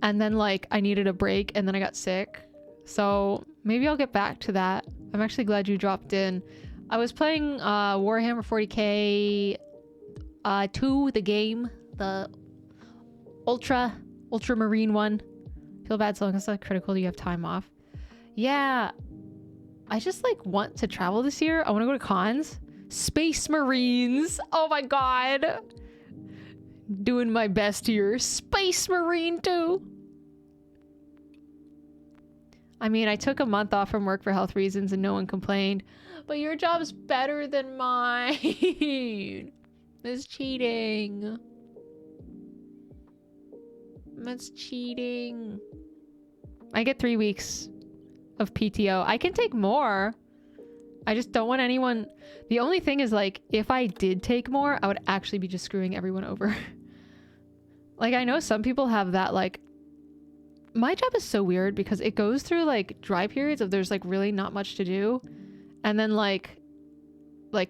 And then like I needed a break and then I got sick. So maybe I'll get back to that. I'm actually glad you dropped in. I was playing Warhammer 40k 2, the game, the ultramarine one. Feel bad, so it's like critical. You have time off. Yeah, I just like want to travel this year. I want to go to cons. Space Marines. Oh my god. Doing my best here. Space Marine too. I mean, I took a month off from work for health reasons and no one complained. But your job's better than mine. That's cheating. That's cheating. I get 3 weeks of PTO. I can take more. I just don't want anyone... The only thing is, like, if I did take more, I would actually be just screwing everyone over. Like, I know some people have that, like... My job is so weird because it goes through, like, dry periods of there's, like, really not much to do. And then, like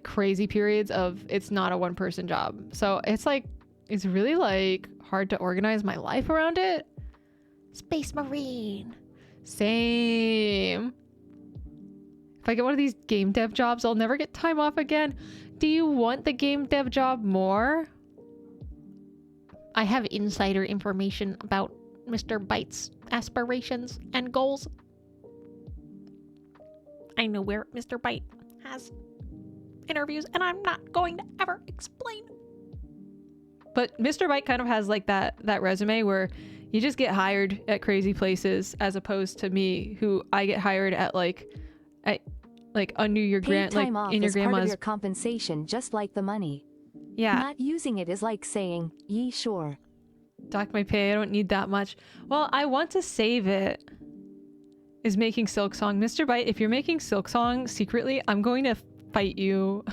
crazy periods of it's not a one-person job. So it's, like, it's really, like, hard to organize my life around it. Space Marine. Same. If I get one of these game dev jobs, I'll never get time off again. Do you want the game dev job more? I have insider information about Mr. Byte's aspirations and goals. I know where Mr. Byte has interviews, and I'm not going to ever explain. But Mr. Byte kind of has like that resume where you just get hired at crazy places, as opposed to me, who I get hired at like under your grant, like in your grandma's. Part of your compensation, just like the money. Yeah. Not using it is like saying, "Ye sure." Dock my pay. I don't need that much. Well, I want to save it. Is making Silk Song. Mr. Byte, if you're making Silk Song secretly, I'm going to fight you.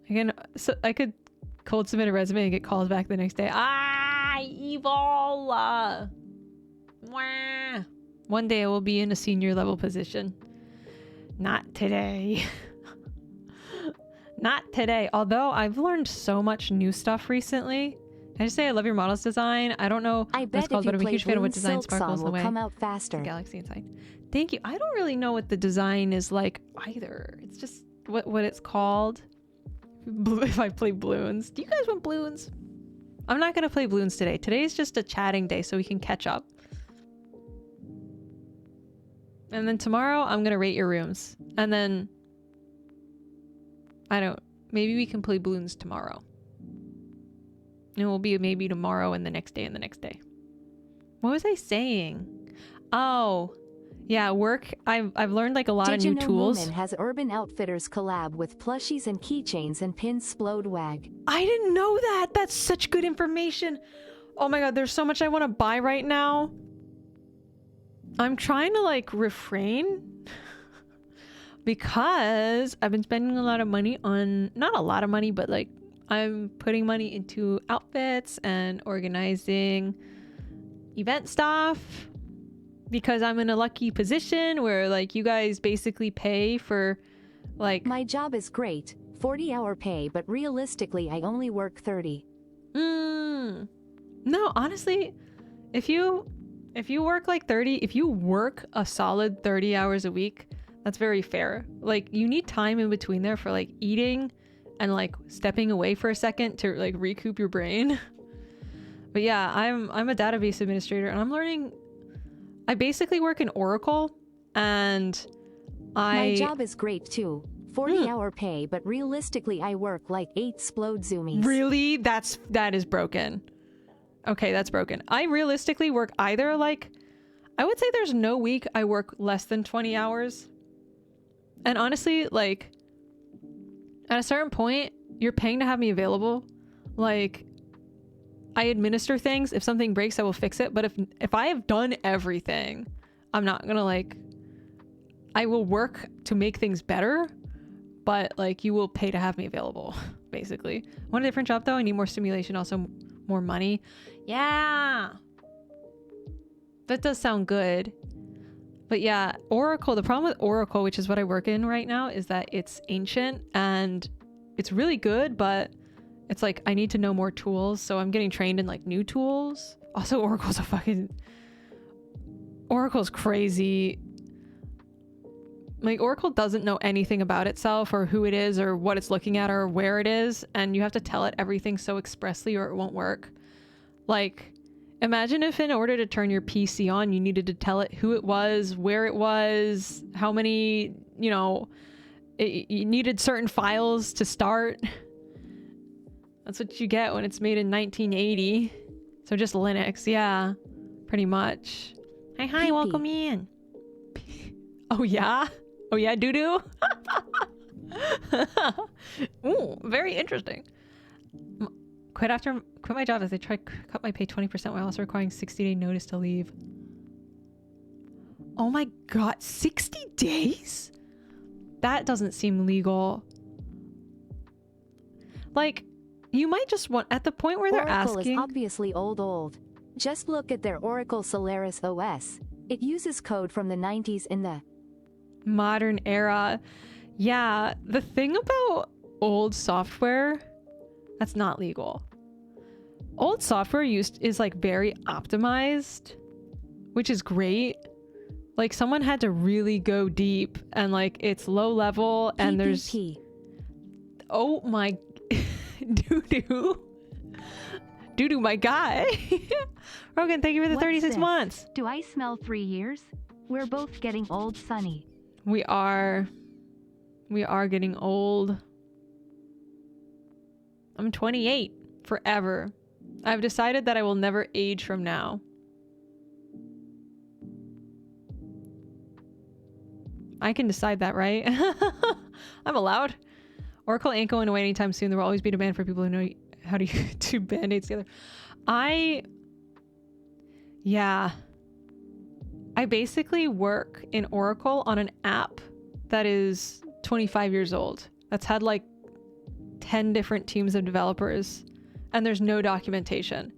Again, so I could cold submit a resume and get called back the next day. Ah, evil. Wah. One day I will be in a senior level position. Not today. Not today. Although I've learned so much new stuff recently. Can I just say I love your models design? I don't know I what bet it's called, if but I'm a you huge play fan of what Bloons design Silk sparkles Song the will way. come out The faster. galaxy inside. Thank you. I don't really know what the design is like either. It's just what it's called. If I play balloons. Do you guys want balloons? I'm not going to play balloons today. Today's just a chatting day so we can catch up. And then tomorrow I'm going to rate your rooms. And then maybe we can play balloons tomorrow. And it will be maybe tomorrow and the next day and the next day. What was I saying? Oh, yeah, work. I've learned like a lot of new tools. Did you know Moomin has Urban Outfitters collab with plushies and keychains and pins Splode Wag? I didn't know that. That's such good information. Oh my god, there's so much I want to buy right now. I'm trying to like refrain because I've been spending a lot of money on, not a lot of money, but like I'm putting money into outfits and organizing event stuff because I'm in a lucky position where like you guys basically pay for like... My job is great, 40-hour pay, but realistically I only work 30. No, honestly, if you work like 30, if you work a solid 30 hours a week, that's very fair. Like you need time in between there for like eating and like stepping away for a second to like recoup your brain. But yeah, I'm a database administrator and I'm learning. I basically work in Oracle and My job is great too. 40-hour pay, but realistically I work like 8 Splode Zoomies. Really? That is broken. Okay, that's broken. I realistically work either like, I would say there's no week I work less than 20 hours. And honestly, like at a certain point, you're paying to have me available. Like I administer things. If something breaks, I will fix it. But if I have done everything, I'm not gonna like, I will work to make things better, but like you will pay to have me available, basically. Want a different job though? I need more stimulation, also more money. Yeah. That does sound good. But yeah, Oracle, the problem with Oracle, which is what I work in right now, is that it's ancient and it's really good, but it's like I need to know more tools, so I'm getting trained in like new tools. Also, Oracle's crazy. Like, Oracle doesn't know anything about itself or who it is or what it's looking at or where it is, and you have to tell it everything so expressly or it won't work. Like, imagine if in order to turn your PC on, you needed to tell it who it was, where it was, how many, you know, you needed certain files to start. That's what you get when it's made in 1980. So just Linux, yeah, pretty much. Hi, welcome in. Oh yeah? Oh yeah, doo-doo? Ooh, very interesting. Quit my job as they try to cut my pay 20% while also requiring 60-day notice to leave. Oh my god, 60 days? That doesn't seem legal. Like, you might just want, at the point where they're Oracle asking... is obviously old. Just look at their Oracle Solaris OS. It uses code from the 90s in the modern era. Yeah, the thing about old software, that's not legal. Old software is like very optimized, which is great. Like, someone had to really go deep, and like it's low level and there's oh my doo-doo my guy. Rogan, thank you for the 36 months. Do I smell 3 years? We're both getting old, Sunny. We are getting old. I'm 28 forever. I've decided that I will never age from now. I can decide that, right? I'm allowed. Oracle ain't going away anytime soon. There will always be demand for people who know how to do band-aids together. I basically work in Oracle on an app that is 25 years old. That's had like 10 different teams of developers, and there's no documentation.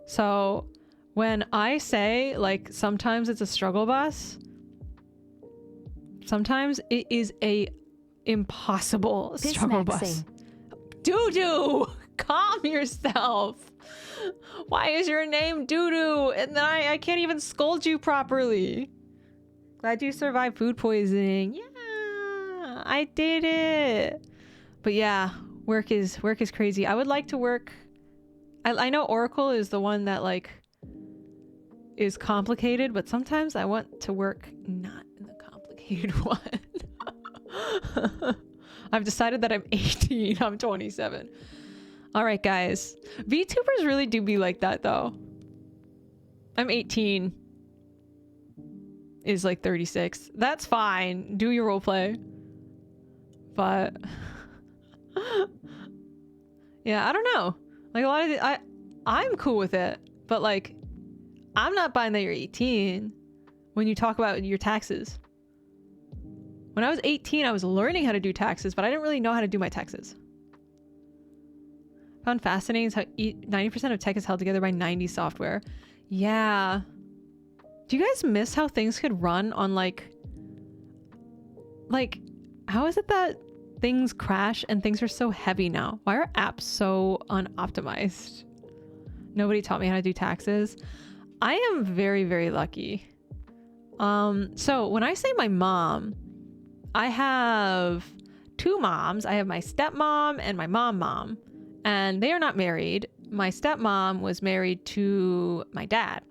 So when I say, like, sometimes it's a struggle bus, sometimes it is a impossible struggle bus. Doo-doo! Calm yourself. Why is your name Doo-doo? And then I can't even scold you properly. Glad you survived food poisoning. Yeah, I did it. But yeah, work is crazy. I would like to work. I know Oracle is the one that like is complicated, but sometimes I want to work not in the complicated one. I've decided that I'm 18. I'm 27. All right, guys. VTubers really do be like that, though. I'm 18. Is like 36. That's fine. Do your roleplay. But yeah, I don't know. Like, a lot of I'm cool with it, but like, I'm not buying that you're 18 when you talk about your taxes. When I was 18, I was learning how to do taxes, but I didn't really know how to do my taxes. Found fascinating is how 90% of tech is held together by 90 software. Yeah. Do you guys miss how things could run on like, how is it that things crash and things are so heavy now? Why are apps so unoptimized? Nobody taught me how to do taxes. I am very, very lucky. So when I say my mom, I have two moms. I have my stepmom and my mom, and they are not married. My stepmom was married to my dad,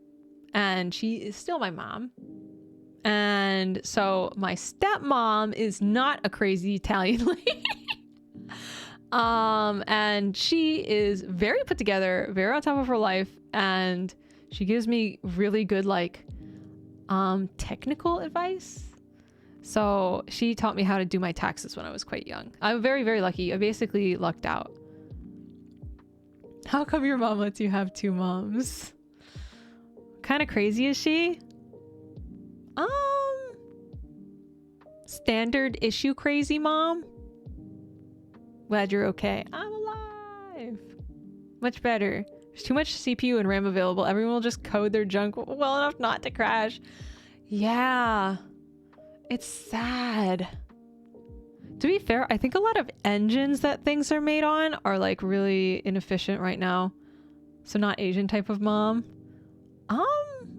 and she is still my mom. And so my stepmom is not a crazy Italian lady. And she is very put together, very on top of her life, and she gives me really good, like, technical advice. So she taught me how to do my taxes when I was quite young. I'm very, very lucky. I basically lucked out. How come your mom lets you have two moms? Kind of crazy is she? Standard issue crazy mom? Glad you're okay. I'm alive. Much better. There's too much CPU and RAM available. Everyone will just code their junk well enough not to crash. Yeah. It's sad. To be fair, I think a lot of engines that things are made on are like really inefficient right now. So not Asian type of mom.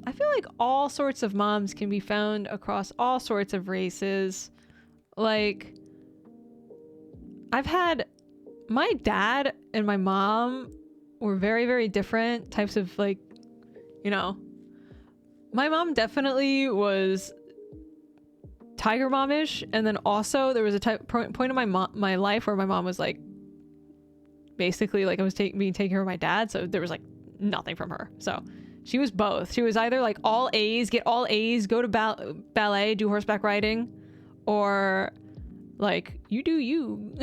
I feel like all sorts of moms can be found across all sorts of races. Like, I've had, my dad and my mom were very, very different types of, like, you know, my mom definitely was tiger momish, and then also there was a point in my life where my mom was like, basically like I was being taken care of my dad, so there was like nothing from her. So she was both. She was either like all A's, get all A's, go to ballet, do horseback riding, or like, you do you.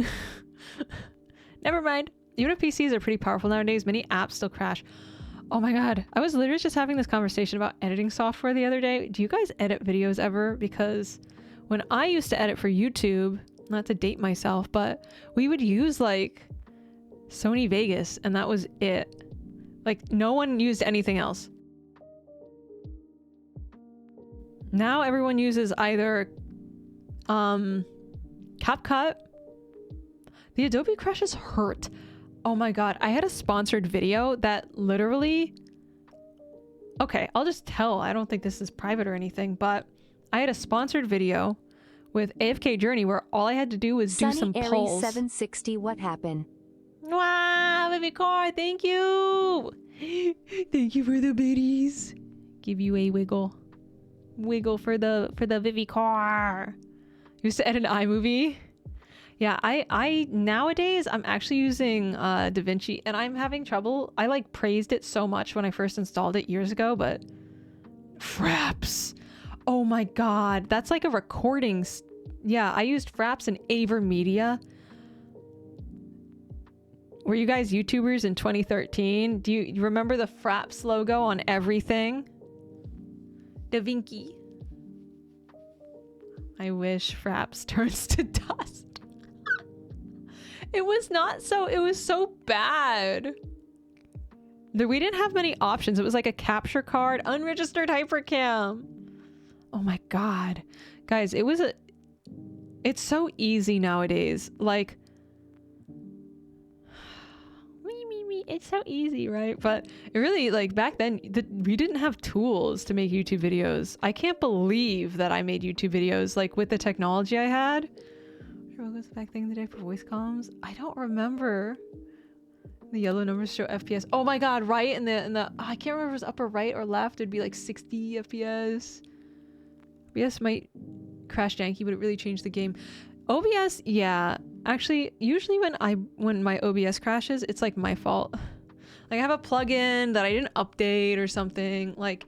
Never mind. Even if PCs are pretty powerful nowadays, many apps still crash. Oh my god, I was literally just having this conversation about editing software the other day. Do you guys edit videos ever? Because when I used to edit for YouTube, not to date myself, but we would use like Sony Vegas, and that was it. Like, no one used anything else. Now everyone uses either CapCut. The Adobe crashes hurt. Oh my god, I had a sponsored video that literally... Okay, I'll just tell. I don't think this is private or anything, but I had a sponsored video with AFK Journey where all I had to do was do some Sunny polls. Aries 760, what happened? Wow, baby car, thank you. Thank you for the biddies. Give you a wiggle. Wiggle for the Vivi car. Used to edit an iMovie. Yeah, I nowadays I'm actually using DaVinci, and I'm having trouble. I like praised it so much when I first installed it years ago, but Fraps. Oh my god, that's like a recording. Yeah, I used Fraps and Avermedia. Were you guys YouTubers in 2013? Do you remember the Fraps logo on everything? DaVinci. I wish Fraps turns to dust. It was not so, it was so bad. We didn't have many options. It was like a capture card, unregistered hypercam. Oh my god. Guys, it's so easy nowadays. Like, it's so easy, right? But it really, like, back then, we didn't have tools to make YouTube videos. I can't believe that I made YouTube videos, like, with the technology I had. What was the back thing the day for voice comms? I don't remember. The yellow numbers show FPS. Oh my god, right? In the I can't remember if it was upper right or left. It'd be like 60 FPS. OBS might crash janky, but it really changed the game. OBS, yeah. Actually, usually when my OBS crashes, it's like my fault. Like, I have a plugin that I didn't update or something, like,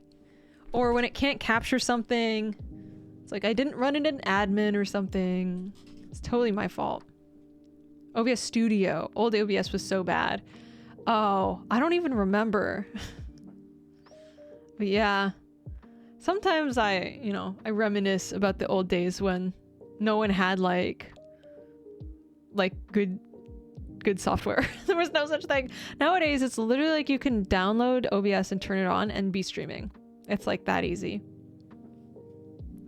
or when it can't capture something, it's like I didn't run it in admin or something. It's totally my fault. OBS Studio. Old OBS was so bad. Oh, I don't even remember. But yeah. Sometimes I reminisce about the old days when no one had like good software. There was no such thing. Nowadays, it's literally like you can download OBS and turn it on and be streaming. It's like that easy.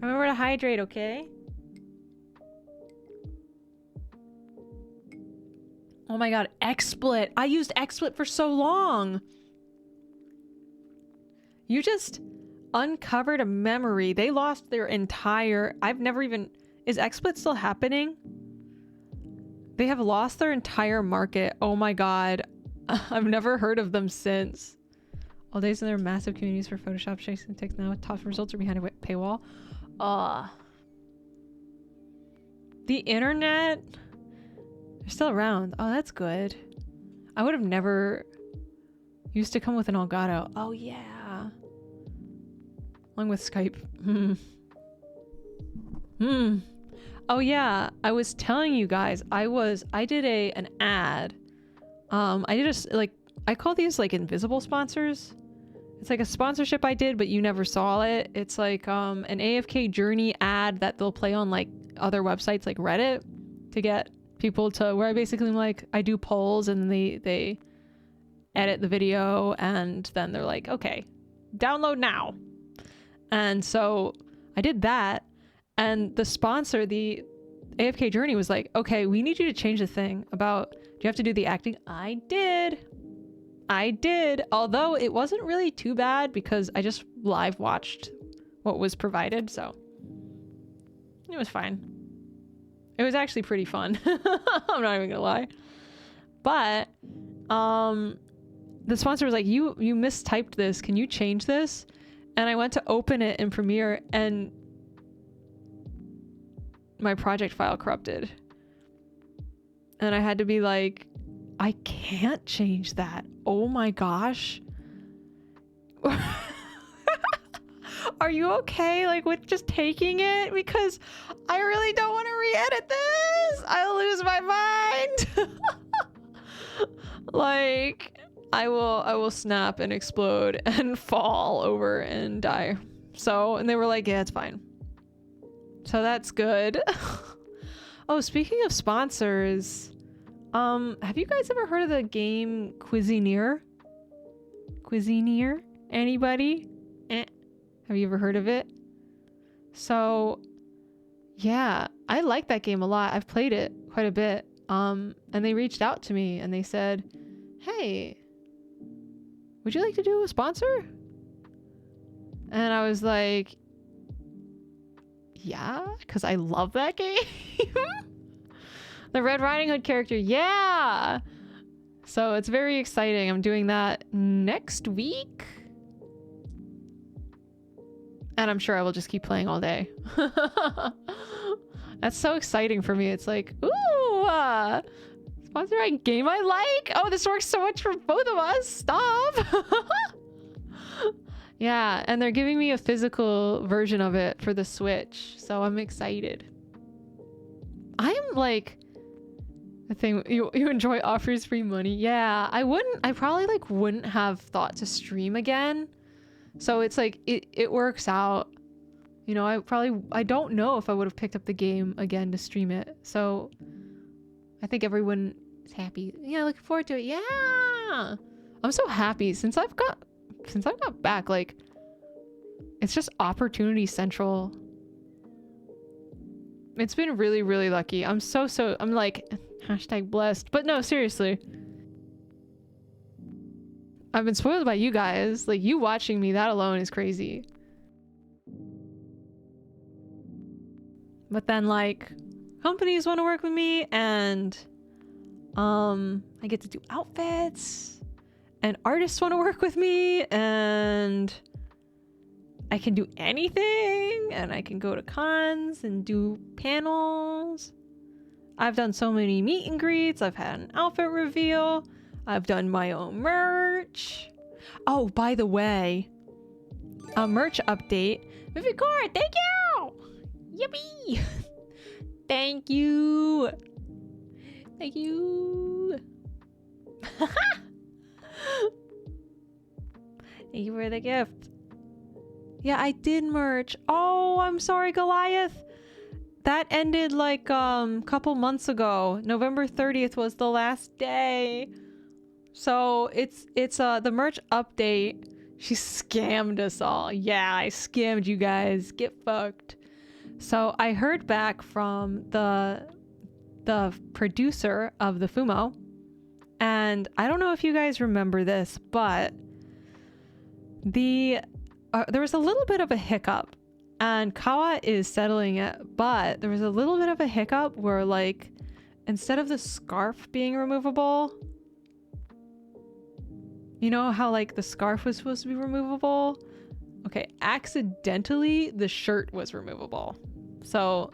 Remember to hydrate, okay? Oh my god, XSplit. I used XSplit for so long. You just uncovered a memory. They lost their entire... I've never even... Is XSplit still happening? They have lost their entire market. Oh my god. I've never heard of them since. All days in their massive communities for Photoshop, shakes and takes now. Top results are behind a paywall. The internet... They're still around. Oh, that's good. I would have never... Used to come with an Elgato. Oh, yeah. Along with Skype. Oh, yeah. I was telling you guys, I did an ad. I did I call these like invisible sponsors. It's like a sponsorship I did, but you never saw it. It's like an AFK Journey ad that they'll play on like other websites like Reddit to get people to, where I basically am like, I do polls and they edit the video and then they're like, okay, download now. And so I did that, and the sponsor, the AFK Journey, was like, okay, we need you to change the thing about, do you have to do the acting? I did, although it wasn't really too bad because I just live watched what was provided, so it was fine. It was actually pretty fun. I'm not even gonna lie. But the sponsor was like, you mistyped this. Can you change this? And I went to open it in Premiere and my project file corrupted. And I had to be like, I can't change that. Oh my gosh. Are you okay, like, with just taking it? Because I really don't want to re-edit this. I'll lose my mind. Like, I will snap and explode and fall over and die. So, and they were like, yeah, it's fine. So that's good. Oh, speaking of sponsors, have you guys ever heard of the game Cuisineer? Cuisineer? Anybody? Have you ever heard of it? So, yeah, I like that game a lot. I've played it quite a bit. And they reached out to me and they said, hey, would you like to do a sponsor? And I was like, yeah, because I love that game. The Red Riding Hood character, yeah. So it's very exciting. I'm doing that next week. And I'm sure I will just keep playing all day. That's so exciting for me. It's like, ooh, sponsor a game I like. Oh, this works so much for both of us. Stop. Yeah, and they're giving me a physical version of it for the Switch. So I'm excited. I am like, the thing, you enjoy offers free money. Yeah, I probably like wouldn't have thought to stream again. So it's like, it works out. You know, I don't know if I would have picked up the game again to stream it. So I think everyone is happy. Yeah, looking forward to it. Yeah. I'm so happy since I've got back, like, it's just opportunity central. It's been really, really lucky. I'm like, hashtag blessed. But no, seriously. I've been spoiled by you guys. Like, you watching me, that alone is crazy. But then, like, companies want to work with me, and I get to do outfits, and artists want to work with me, and I can do anything, and I can go to cons and do panels. I've done so many meet and greets. I've had an outfit reveal. I've done my own merch. Oh, by the way, a merch update. Movie Core, thank you! Yippee! Thank you! Thank you! Thank you for the gift. Yeah, I did merch. Oh, I'm sorry, Goliath. That ended like couple months ago. November 30th was the last day. So it's the merch update. She scammed us all. Yeah, I scammed you guys. Get fucked. So I heard back from the producer of the Fumo, and I don't know if you guys remember this, but there was a little bit of a hiccup, and Kawa is settling it, but there was a little bit of a hiccup where, like, instead of the scarf being removable, you know how, like, the scarf was supposed to be removable? Okay, accidentally the shirt was removable. So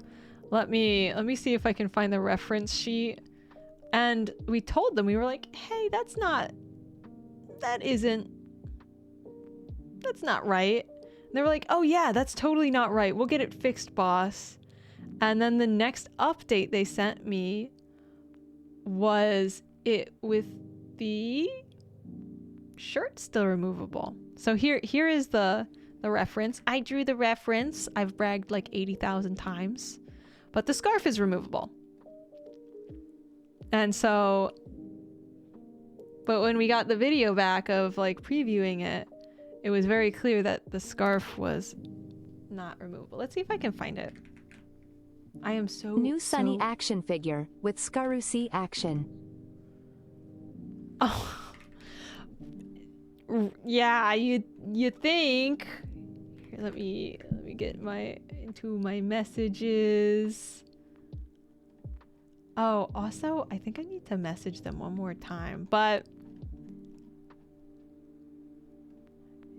let me see if I can find the reference sheet. And we told them, we were like, hey, that's not right. And they were like, oh yeah, that's totally not right. We'll get it fixed, boss. And then the next update they sent me was it with the shirt still removable. So here is the reference. I drew the reference. I've bragged like 80,000 times. But the scarf is removable. And so, but when we got the video back of like previewing it, it was very clear that the scarf was not removable. Let's see if I can find it. I am so New Sunny action figure with Scarusi action. Oh. Yeah, you think. Here, let me get into my messages. Oh, also, I think I need to message them one more time, but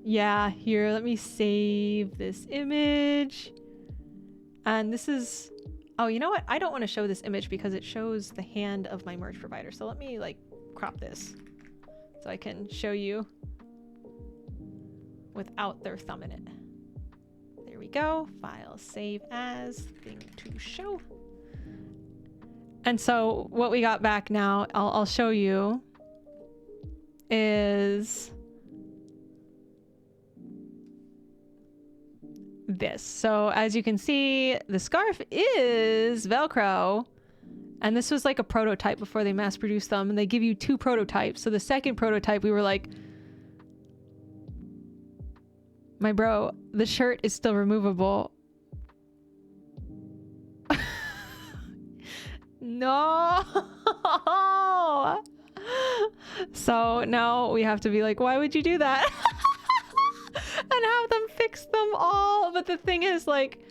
yeah, here, let me save this image. And this is, oh, you know what? I don't want to show this image because it shows the hand of my merch provider. So let me like crop this so I can show you without their thumb in it. There we go. File, save as, thing to show. And so what we got back now, I'll show you, is this. So as you can see, the scarf is Velcro. And this was like a prototype before they mass produced them. And they give you 2 prototypes. So the second prototype, we were like, my bro, the shirt is still removable. No. So now we have to be like, why would you do that? And have them fix them all. But the thing is, like,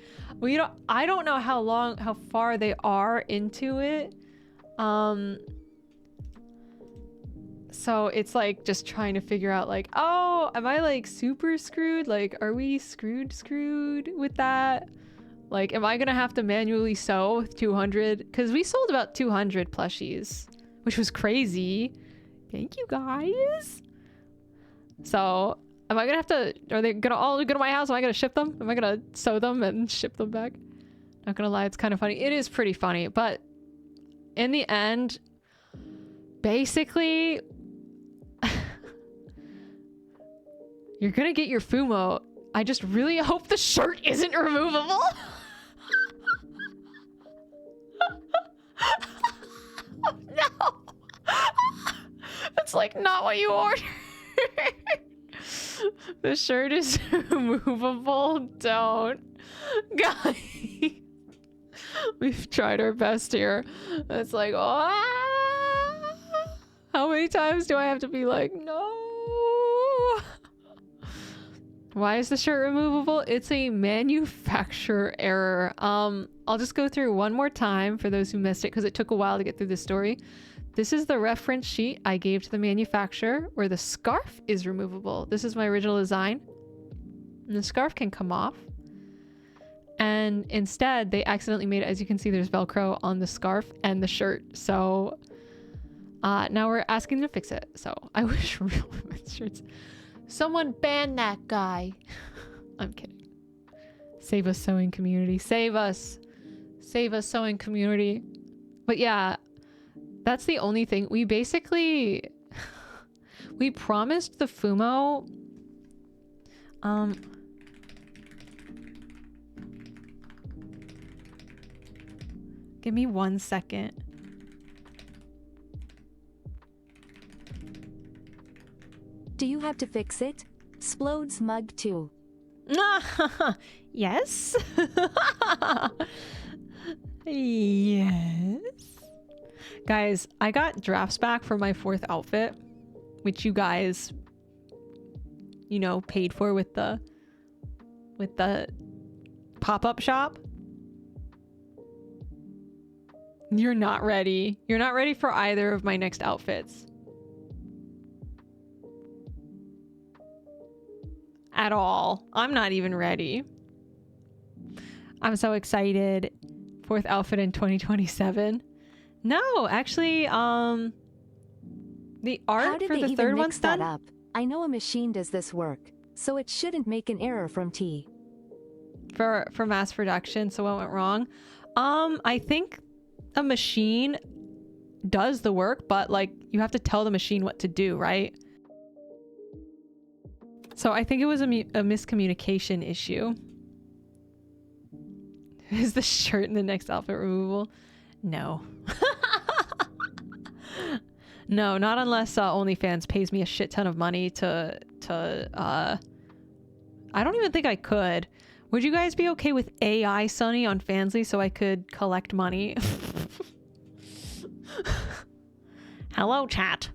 I don't know how far they are into it. So it's like just trying to figure out like, oh, am I like super screwed? Like, are we screwed with that? Like, am I gonna have to manually sew 200? Because we sold about 200 plushies, which was crazy. Thank you guys. So am I gonna have to, are they gonna all go to my house? Am I gonna ship them? Am I gonna sew them and ship them back? Not gonna lie, it's kind of funny. It is pretty funny, but in the end, basically, you're gonna get your Fumo. I just really hope the shirt isn't removable. No. It's like not what you ordered. The shirt is removable. Don't. Guys. We've tried our best here. It's like, oh, how many times do I have to be like, no? Why is the shirt removable? It's a manufacturer error. I'll just go through one more time for those who missed it because it took a while to get through the story. This is the reference sheet I gave to the manufacturer where the scarf is removable. This is my original design. And the scarf can come off. And instead, they accidentally made it, as you can see, there's Velcro on the scarf and the shirt. So now we're asking them to fix it. So I wish real women's shirts. Someone ban that guy. I'm kidding. Save us, sewing community. Save us. Save us, sewing community. But yeah, that's the only thing. We basically... we promised the Fumo... Give me 1 second. Do you have to fix it? Splode's mug too. Yes. Yes. Guys, I got drafts back for my 4th outfit, which you guys, you know, paid for with the pop-up shop. You're not ready. You're not ready for either of my next outfits. At all. I'm not even ready. I'm so excited. 4th outfit in 2027. No, actually, the art How did for they the even 3rd mix one's that done. up? I know a machine does this work, so it shouldn't make an error from T. For mass production, so what went wrong? I think a machine does the work, but like you have to tell the machine what to do, right? So I think it was a miscommunication issue. Is the shirt in the next outfit removable? No. No, not unless OnlyFans pays me a shit ton of money to I don't even think I could. Would you guys be okay with AI Sunny on Fansly so I could collect money? Hello, chat.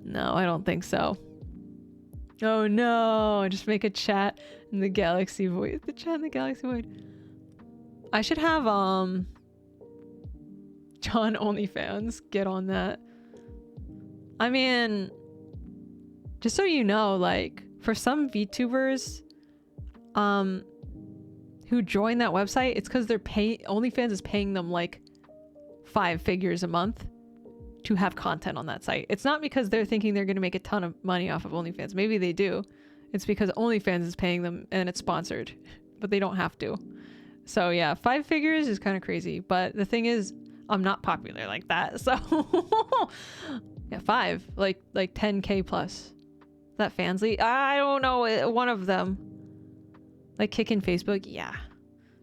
No, I don't think so. Oh no, just make a chat in the Galaxy Void. The chat in the Galaxy Void. I should have John OnlyFans get on that. I mean, just so you know, like for some VTubers who join that website, it's because they're OnlyFans is paying them like 5 figures a month to have content on that site. It's not because they're thinking they're going to make a ton of money off of OnlyFans. Maybe they do. It's because OnlyFans is paying them and it's sponsored, but they don't have to. So yeah, 5 figures is kind of crazy. But the thing is, I'm not popular like that. So yeah, 5, like 10K plus. Is that Fansly? I don't know. One of them. Like kicking Facebook. Yeah.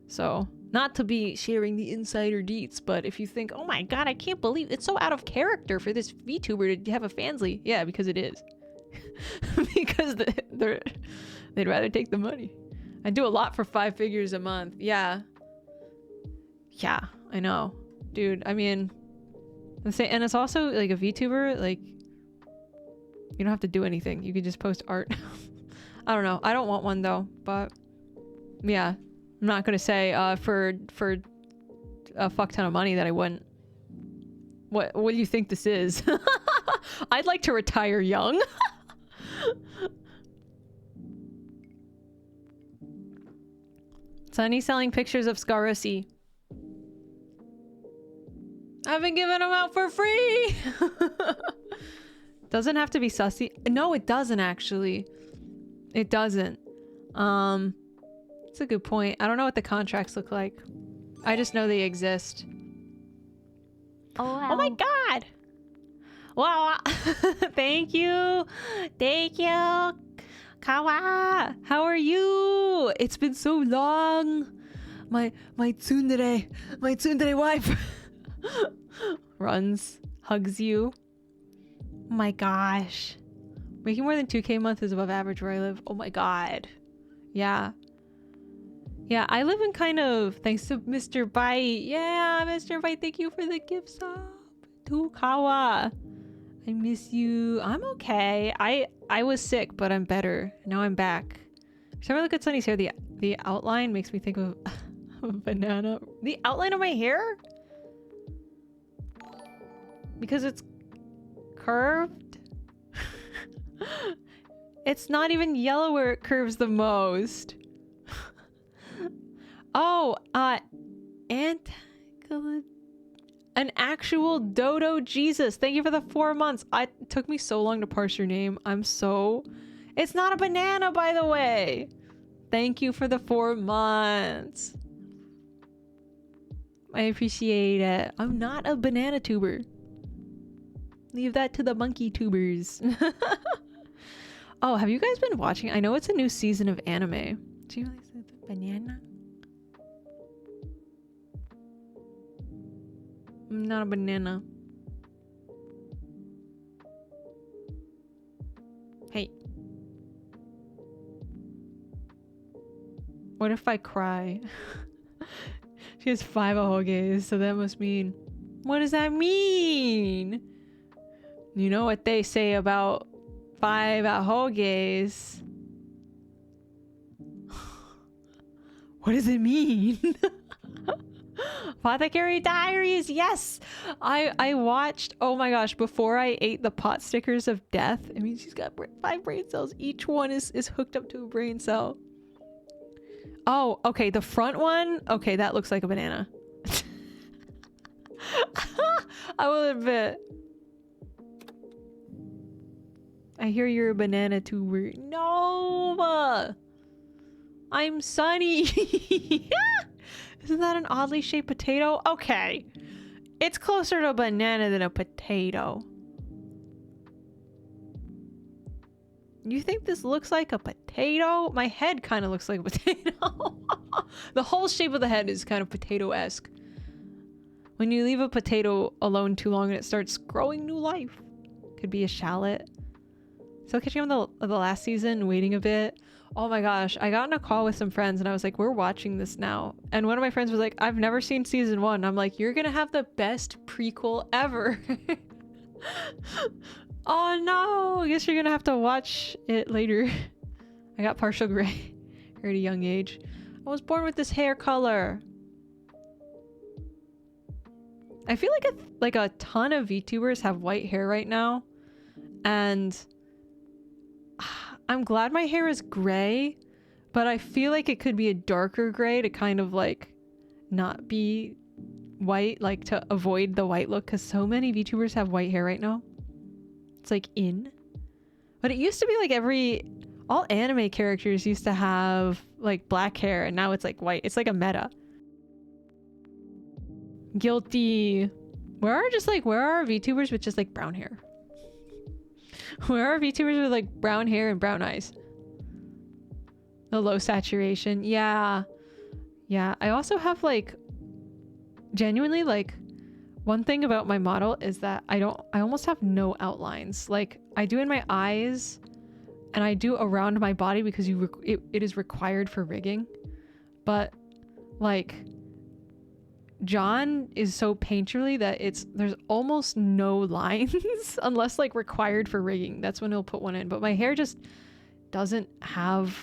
So not to be sharing the insider deets, but if you think, oh my god, I can't believe it's so out of character for this VTuber to have a Fansly. Yeah, because it is. Because they'd rather take the money. I do a lot for 5 figures a month. Yeah. Yeah, I know. Dude, I mean, and it's also like a VTuber, like you don't have to do anything. You can just post art. I don't know. I don't want one though, but yeah, I'm not gonna say for a fuck ton of money that I wouldn't. What do you think this is? I'd like to retire young. Sunny selling pictures of Scarosi. I've been giving them out for free. Doesn't have to be sussy. No, it doesn't actually. It doesn't. It's a good point. I don't know what the contracts look like. I just know they exist. Oh, wow. Oh my god! Wow. Thank you. Thank you. Kawa. How are you? It's been so long. My tsundere wife runs, hugs you. Oh my gosh. Making more than 2K a month is above average where I live. Oh my god. Yeah. Yeah, I live in kind of, thanks to Mr. Bite. Yeah, Mr. Bite, thank you for the gift sub. To Kawa. I miss you. I'm okay. I was sick, but I'm better. Now I'm back. Every time I look at Sunny's hair, the outline makes me think of a banana. The outline of my hair? Because it's curved? It's not even yellow where it curves the most. Oh, an actual dodo Jesus. Thank you for the 4 months. It took me so long to parse your name. It's not a banana, by the way. Thank you for the 4 months. I appreciate it. I'm not a banana tuber. Leave that to the monkey tubers. Oh, have you guys been watching? I know it's a new season of anime. Do you like the banana? I'm not a banana. Hey. What if I cry? She has 5 ahoges, so that must mean... What does that mean? You know what they say about 5 ahoges. What does it mean? Apothecary Diaries, yes! I watched, oh my gosh, before I ate the pot stickers of death. I mean, she's got 5 brain cells. Each one is hooked up to a brain cell. Oh, okay, the front one, okay, that looks like a banana. I will admit. I hear you're a banana tuber. No! I'm Sunny. Isn't that an oddly shaped potato? Okay. It's closer to a banana than a potato. You think this looks like a potato? My head kind of looks like a potato. The whole shape of the head is kind of potato-esque. When you leave a potato alone too long and it starts growing new life. Could be a shallot. Still catching on the last season, waiting a bit. Oh my gosh, I got in a call with some friends and I was like, we're watching this now. And one of my friends was like, I've never seen season 1. I'm like, you're gonna have the best prequel ever. Oh no, I guess you're gonna have to watch it later. I got partial gray at a young age. I was born with this hair color. I feel like a ton of VTubers have white hair right now, and I'm glad my hair is gray, but I feel like it could be a darker gray to kind of like not be white, like to avoid the white look, because so many VTubers have white hair right now. It's like in. But it used to be like all anime characters used to have like black hair, and now it's like white. It's like a meta. Guilty. Where are our VTubers with just like brown hair? Where are VTubers with like brown hair and brown eyes? The low saturation. Yeah. Yeah. I also have like genuinely like one thing about my model is that I almost have no outlines. Like I do in my eyes and I do around my body because it is required for rigging. But like John is so painterly that there's almost no lines unless like required for rigging. That's when he'll put one in. But my hair just doesn't have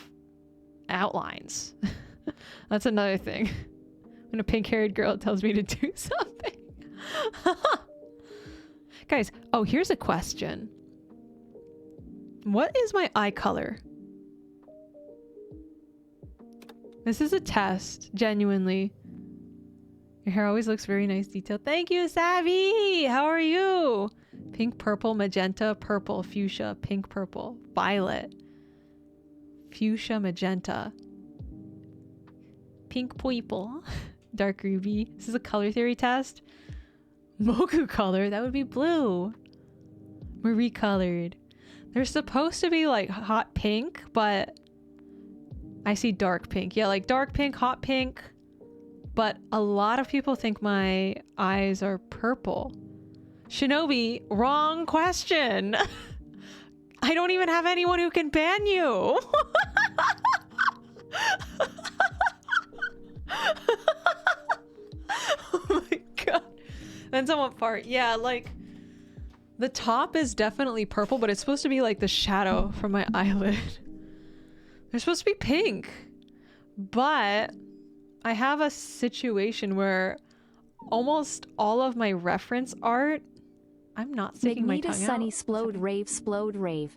outlines. That's another thing. When a pink-haired girl tells me to do something. Guys, oh, here's a question. What is my eye color? This is a test, genuinely. Your hair always looks very nice detailed. Thank you, Savvy! How are you? Pink, purple, magenta, purple, fuchsia, pink, purple, violet, fuchsia, magenta, pink, purple, dark ruby. This is a color theory test. Moku color, that would be blue. Marie colored. They're supposed to be like hot pink, but I see dark pink. Yeah, like dark pink, hot pink. But a lot of people think my eyes are purple. Shinobi, wrong question. I don't even have anyone who can ban you. Oh my god. Then someone fart. Yeah, like the top is definitely purple, but it's supposed to be like the shadow from my eyelid. They're supposed to be pink. But I have a situation where almost all of my reference art, I'm not sticking my tongue Sunny out. splode rave.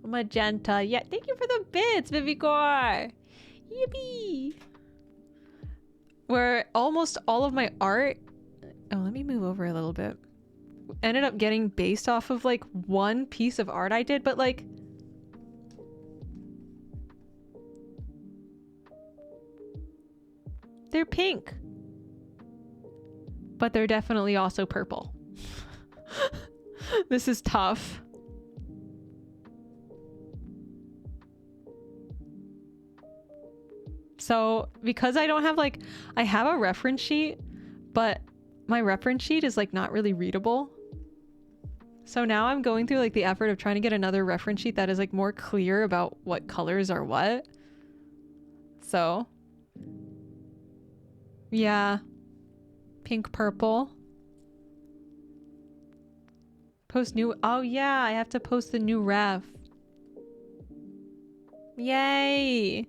Magenta. Yeah, thank you for the bits, Vivicor. Yippee. Where almost all of my art, oh, let me move over a little bit, ended up getting based off of like one piece of art I did, but like they're pink, but they're definitely also purple. This is tough. So because I don't have like, I have a reference sheet, but my reference sheet is like not really readable. So now I'm going through like the effort of trying to get another reference sheet that is like more clear about what colors are what. So yeah, pink, purple. Post new, oh yeah, I have to post the new ref. Yay.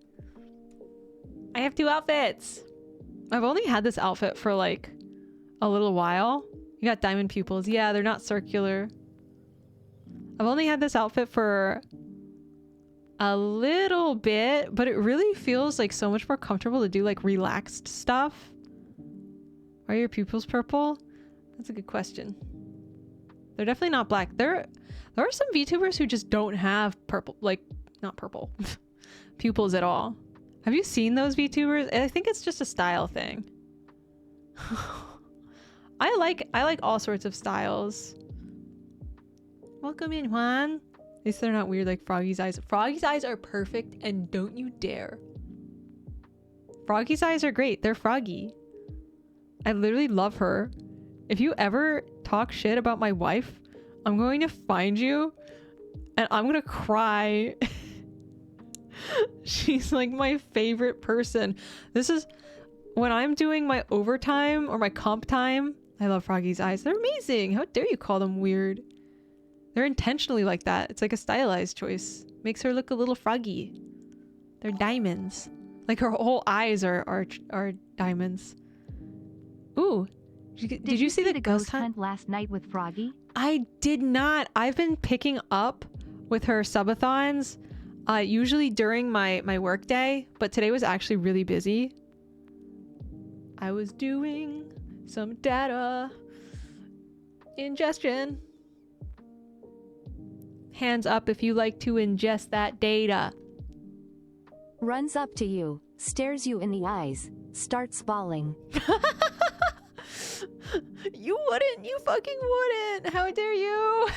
I have 2 outfits. I've only had this outfit for like a little while. You got diamond pupils. Yeah, they're not circular. I've only had this outfit for a little bit, but it really feels like so much more comfortable to do like relaxed stuff. Are your pupils purple? That's a good question. They're definitely not black. There are some VTubers who just don't have purple, like not purple, pupils at all. Have you seen those VTubers? I think it's just a style thing. I like all sorts of styles. Welcome in, Juan. At least they're not weird like Froggy's eyes. Froggy's eyes are perfect, and don't you dare. Froggy's eyes are great. They're Froggy. I literally love her. If you ever talk shit about my wife, I'm going to find you and I'm gonna cry. She's like my favorite person. This is when I'm doing my overtime or my comp time. I love Froggy's eyes. They're amazing. How dare you call them weird? They're intentionally like that. It's like a stylized choice. Makes her look a little froggy. They're diamonds. Like her whole eyes are diamonds. Ooh, Did you see the ghost hunt? last night with Froggy? I did not. I've been picking up with her subathons, usually during my work day, but today was actually really busy. I was doing some data ingestion. Hands up if you like to ingest that data. Runs up to you, stares you in the eyes, starts bawling. You wouldn't. You fucking wouldn't. How dare you?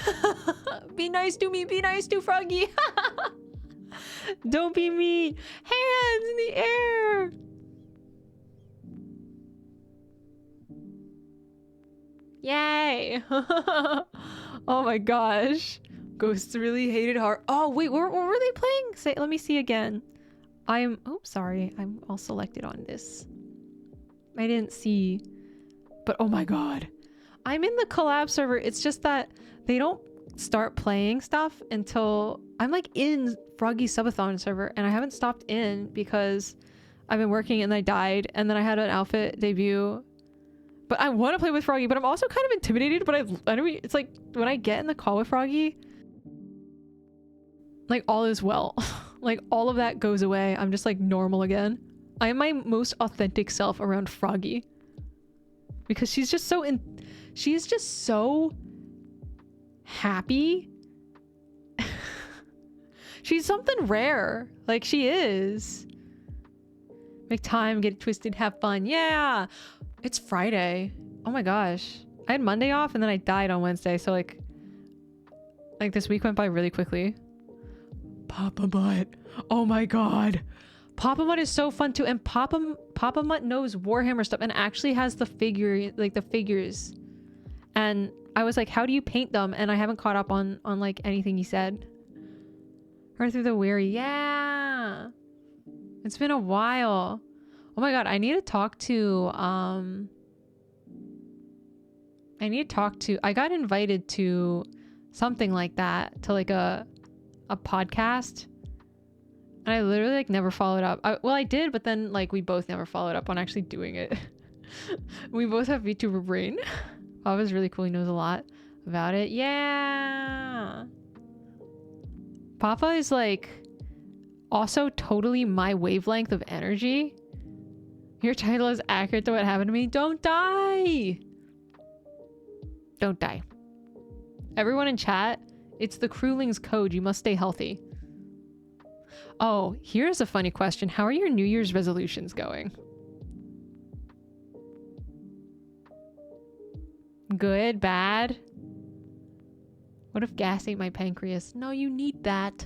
Be nice to me. Be nice to Froggy. Don't be mean. Hands in the air. Yay. Oh my gosh. Ghosts really hated hard. Oh wait, what were they playing? Say, let me see again. Oh, sorry. I'm all selected on this. I didn't see. But oh my god. I'm in the collab server. It's just that they don't start playing stuff until I'm like in Froggy's subathon server, and I haven't stopped in because I've been working and I died, and then I had an outfit debut. But I want to play with Froggy, but I'm also kind of intimidated. But I don't. It's like when I get in the call with Froggy, like all is well. Like all of that goes away. I'm just like normal again. I am my most authentic self around Froggy. Because she's just so happy. She's something rare. Like she is. Make time, get it twisted, have fun. Yeah. It's Friday. Oh my gosh. I had Monday off and then I died on Wednesday. So like this week went by really quickly. Papa Mutt. Oh my god. Papa Mutt is so fun too, and Papa Mutt knows Warhammer stuff and actually has the figures. And I was like, how do you paint them? And I haven't caught up on like anything he said. Her through the weary. Yeah. It's been a while. Oh my god, I need to talk to I got invited to something like that, to like a podcast. And I literally like never followed up. Well, I did, but then like we both never followed up on actually doing it. We both have VTuber brain. Papa's really cool. He knows a lot about it. Yeah. Papa is like also totally my wavelength of energy. Your title is accurate to what happened to me. Don't die. Don't die. Everyone in chat, it's the Crewling's code. You must stay healthy. Oh, here's a funny question. How are your New Year's resolutions going? Good? Bad? What if gas ate my pancreas? No, you need that.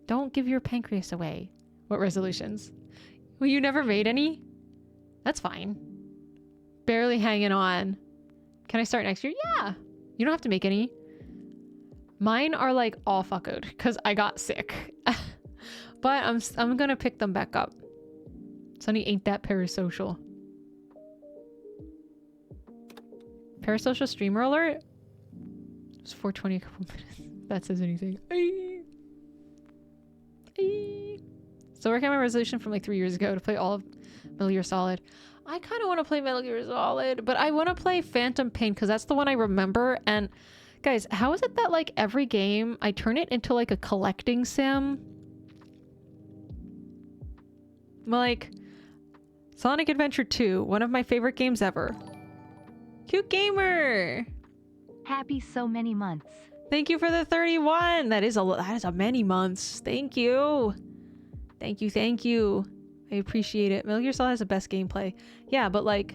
Don't give your pancreas away. What resolutions? Well, you never made any? That's fine. Barely hanging on. Can I start next year? Yeah. You don't have to make any. Mine are like all fuckoed because I got sick. But I'm gonna pick them back up. Sunny ain't that parasocial. Parasocial streamer alert? It's 4:20 a couple minutes. That says anything. Aye. Aye. Still working on my resolution from like 3 years ago to play all of Metal Gear Solid. I kind of want to play Metal Gear Solid, but I want to play Phantom Pain because that's the one I remember. And guys, how is it that like every game I turn it into like a collecting sim? Like Sonic Adventure 2, one of my favorite games ever. Cute gamer. Happy so many months. Thank you for the 31. That is a many months. Thank you. Thank you. I appreciate it. Metal Gear Solid has the best gameplay. Yeah, but like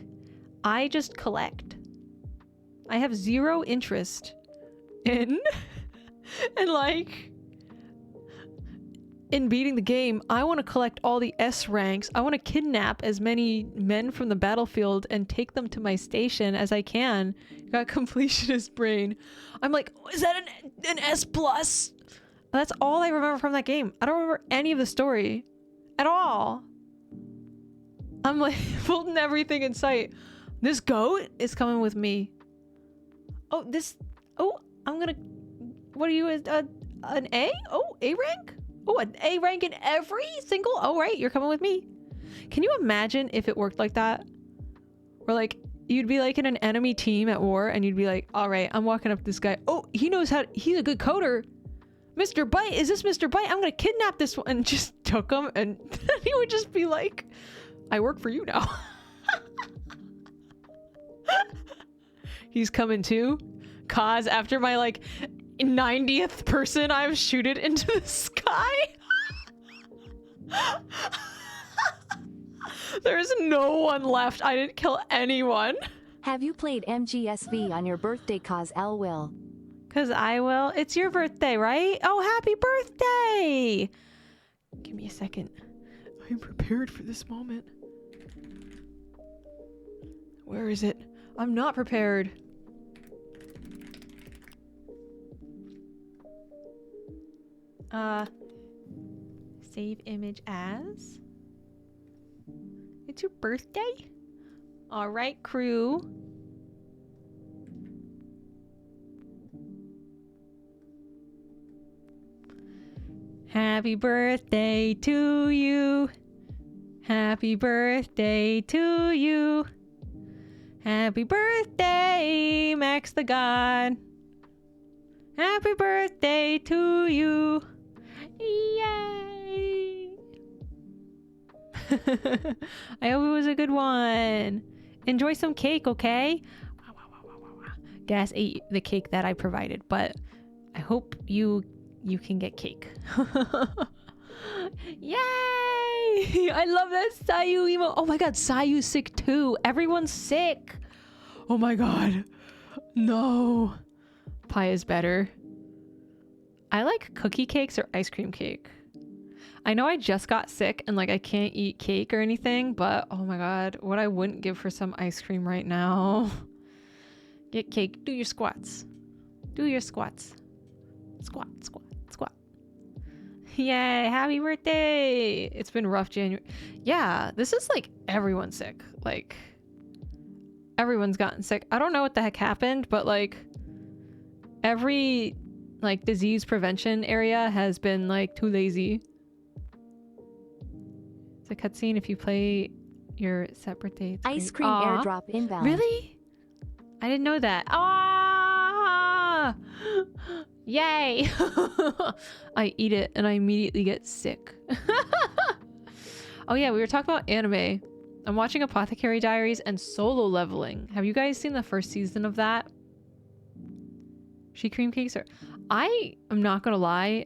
I just collect. I have zero interest in and like in beating the game. I want to collect all the S ranks. I want to kidnap as many men from the battlefield and take them to my station as I can. Got completionist brain. I'm like, is that an S plus? That's all I remember from that game. I don't remember any of the story at all. I'm like holding everything in sight. This goat is coming with me. Oh, I'm gonna, what are you, an A? Oh, A rank? Oh, an A rank in every single... Oh, right, you're coming with me. Can you imagine if it worked like that? Where, like, you'd be like in an enemy team at war, and you'd be like, all right, I'm walking up to this guy. Oh, he knows how, he's a good coder. Mr. Bite, is this Mr. Bite? I'm gonna kidnap this one. And just took him, and he would just be like, I work for you now. He's coming too. Cause after my like 90th person I've shooted into the sky. There's no one left. I didn't kill anyone. Have you played MGSV on your birthday? Cause L will. Cause I will. It's your birthday, right? Oh, happy birthday! Give me a second. I'm prepared for this moment. Where is it? I'm not prepared. Save image as. It's your birthday? All right, crew. Happy birthday to you. Happy birthday to you. Happy birthday, Max the God. Happy birthday to you. Yay! I hope it was a good one. Enjoy some cake, okay? Gas ate the cake that I provided, but I hope you can get cake. Yay! I love that Sayu emo. Oh my god, Sayu's sick too. Everyone's sick. Oh my god. No. Pie is better. I like cookie cakes or ice cream cake. I know I just got sick and like I can't eat cake or anything, but oh my god, what I wouldn't give for some ice cream right now. Get cake. Do your squats. Do your squats. Squat, squat, squat. Yay, happy birthday! It's been rough January. Yeah, this is like everyone's sick. Like, everyone's gotten sick. I don't know what the heck happened, but like, every like disease prevention area has been like too lazy. It's a cutscene if you play your separate dates. Ice cream airdrop inbound. Really? I didn't know that. Ah! Yay! I eat it and I immediately get sick. Oh yeah, we were talking about anime. I'm watching Apothecary Diaries and Solo Leveling. Have you guys seen the first season of that? She cream cakes are... I am not gonna lie.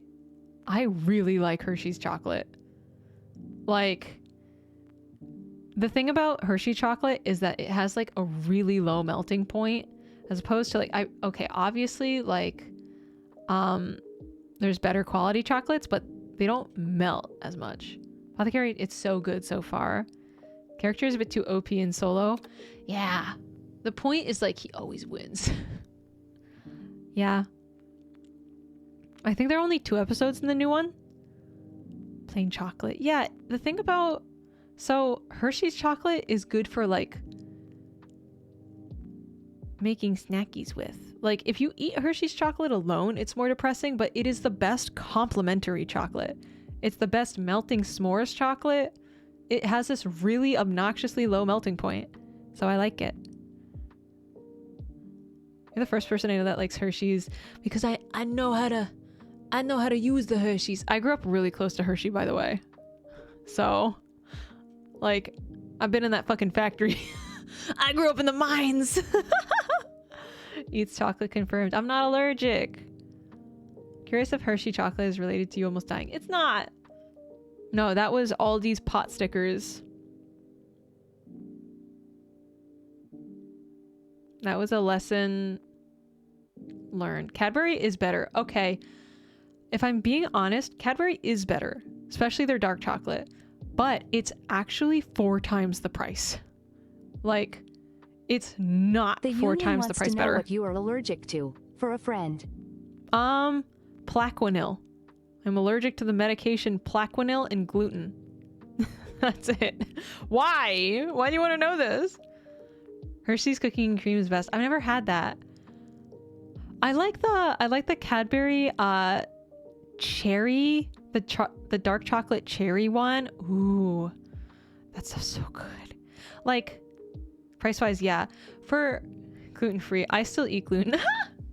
I really like Hershey's chocolate. Like, the thing about Hershey chocolate is that it has like a really low melting point, as opposed to like, okay, obviously like, there's better quality chocolates, but they don't melt as much. Apothecary, it's so good so far. Character is a bit too OP in Solo. Yeah. The point is like he always wins. Yeah. I think there are only 2 episodes in the new one. Plain chocolate. Yeah, the thing about... So, Hershey's chocolate is good for, like, making snackies with. Like, if you eat Hershey's chocolate alone, it's more depressing, but it is the best complimentary chocolate. It's the best melting s'mores chocolate. It has this really obnoxiously low melting point. So I like it. You're the first person I know that likes Hershey's because I know how to use the Hershey's. I grew up really close to Hershey, by the way. So, like, I've been in that fucking factory. I grew up in the mines. Eats chocolate confirmed. I'm not allergic. Curious if Hershey chocolate is related to you almost dying. It's not. No, that was Aldi's pot stickers. That was a lesson learned. Cadbury is better. Okay. If I'm being honest, Cadbury is better, especially their dark chocolate, but it's actually 4 times the price. Like, it's not 4 times the price better. What you are allergic to for a friend. Plaquenil. I'm allergic to the medication Plaquenil and gluten. That's it. Why? Why do you want to know this? Hershey's cooking cream is best. I've never had that. I like the Cadbury cherry, the dark chocolate cherry one. Ooh, that stuff's so good. Like, Price-wise, yeah. For gluten-free, I still eat gluten.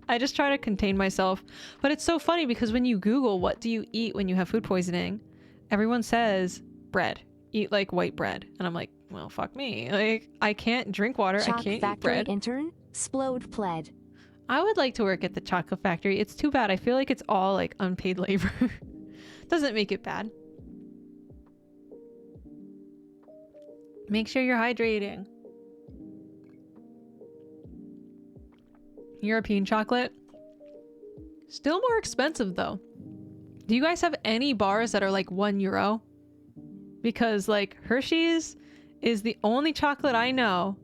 I just try to contain myself. But it's so funny because when you Google what do you eat when you have food poisoning, everyone says bread. Eat like white bread. And I'm like, well, fuck me. Like, I can't drink water. I can't eat bread. Intern, Splode pled. I would like to work at the chocolate factory. It's too bad. I feel like it's all like unpaid labor. Doesn't make it bad. Make sure you're hydrating. European chocolate. Still more expensive though. Do you guys have any bars that are like €1? Because like Hershey's is the only chocolate I know.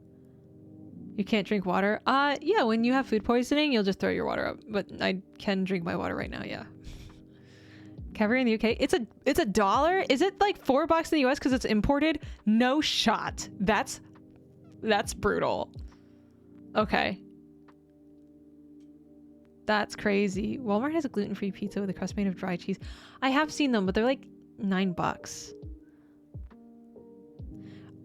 You can't drink water. Yeah, when you have food poisoning, you'll just throw your water up. But I can drink my water right now, yeah. Cadbury in the UK, it's $1. Is it like $4 in the US because it's imported? No shot. That's brutal. Okay. That's crazy. Walmart has a gluten-free pizza with a crust made of dry cheese. I have seen them, but they're like $9.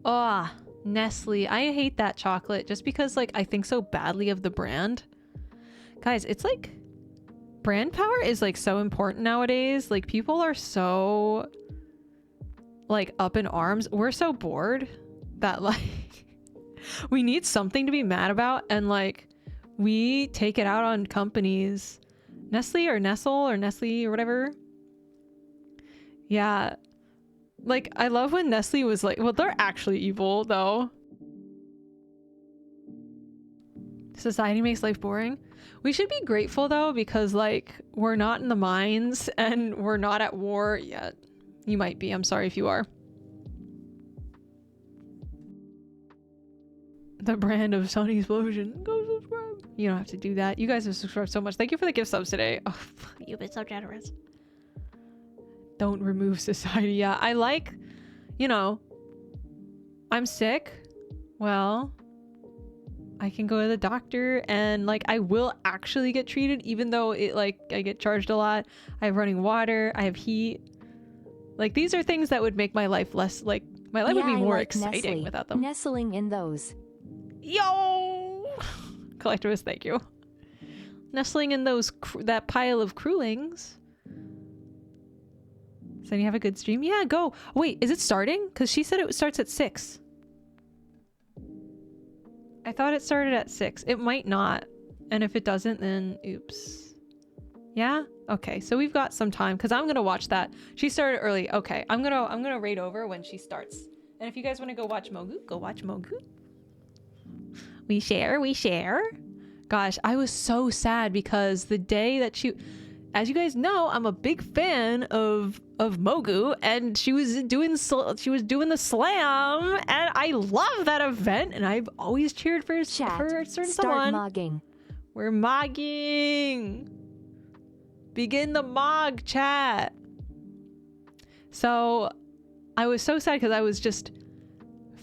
Ah, Nestle. I hate that chocolate just because like I think so badly of the brand. Guys, it's like brand power is like so important nowadays. Like people are so like up in arms. We're so bored that like we need something to be mad about, and like we take it out on companies. Nestle or Nestle or Nestle or whatever. Yeah. Like, I love when Nestle was like, well, they're actually evil, though. Society makes life boring. We should be grateful, though, because, like, we're not in the mines and we're not at war yet. You might be. I'm sorry if you are. The brand of Sunny Explosion. Go subscribe. You don't have to do that. You guys have subscribed so much. Thank you for the gift subs today. Oh, you've been so generous. Don't remove society. Yeah, I like, you know, I'm sick. Well, I can go to the doctor and like I will actually get treated, even though it like I get charged a lot. I have running water. I have heat. Like these are things that would make my life less like my life would be more exciting Nestle. without them. Nestling in those. Yo, collectivist, thank you. Nestling in those that pile of crullings. So you have a good stream? Yeah, go. Wait, is it starting? Because she said it starts at 6. I thought it started at 6. It might not. And if it doesn't, then oops. Yeah? Okay, so we've got some time because I'm gonna watch that. She started early. Okay, I'm gonna raid over when she starts. And if you guys want to go watch Mogu, go watch Mogu. We share, we share. Gosh, I was so sad because the day that she, as you guys know, I'm a big fan of Mogu, and she was doing the slam, and I love that event, and I've always cheered for a certain Start someone. mogging. We're mogging. Begin the mog, chat. So I was so sad because I was just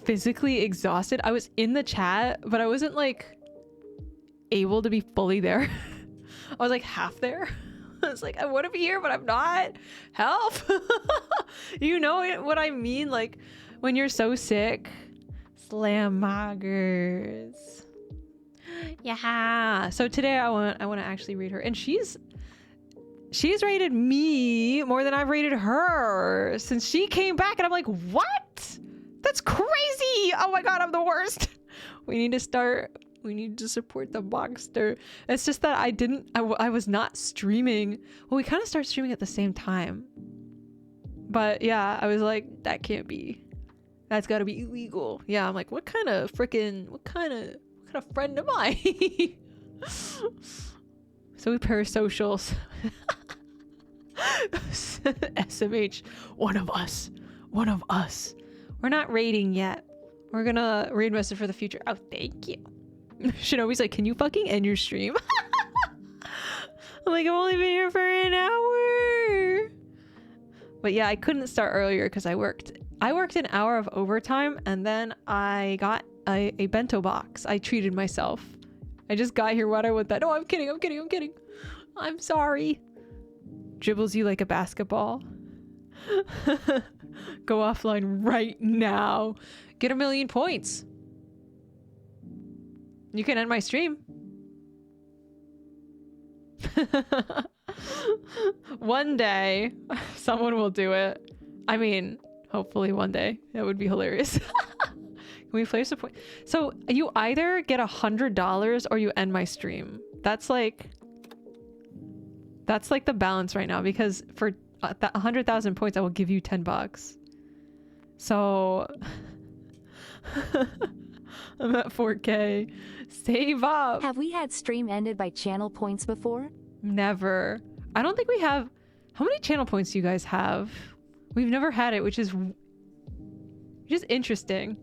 physically exhausted. I was in the chat, but I wasn't like able to be fully there. I was like half there. I was like, I want to be here, but I'm not. Help. You know what I mean? Like when you're so sick. Slam moggers. Yeah. So today I want to actually read her, and she's rated me more than I've rated her since she came back, and I'm like, what? That's crazy. Oh my god, I'm the worst. We need to support the Bogster. It's just that I was not streaming. Well, we kind of started streaming at the same time. But yeah, I was like, that can't be. That's got to be illegal. Yeah, I'm like, what kind of friend am I? So we pair socials. SMH, one of us. We're not raiding yet. We're gonna raid message for the future. Oh, thank you. Shinobi's like, can you fucking end your stream? I'm like, I've only been here for an hour. But yeah, I couldn't start earlier because I worked an hour of overtime, and then I got a bento box. I treated myself. I just got here what I want that. No, I'm kidding. I'm sorry. Dribbles you like a basketball. Go offline right now. Get 1,000,000 points. You can end my stream. One day, someone will do it. I mean, hopefully one day. That would be hilarious. Can we place a point? So you either get $100 or you end my stream. That's like the balance right now, because for that 100,000 points, I will give you $10. So I'm at 4K. Save up. Have we had stream ended by channel points before? Never. I don't think we have. How many channel points do you guys have? We've never had it, which is interesting.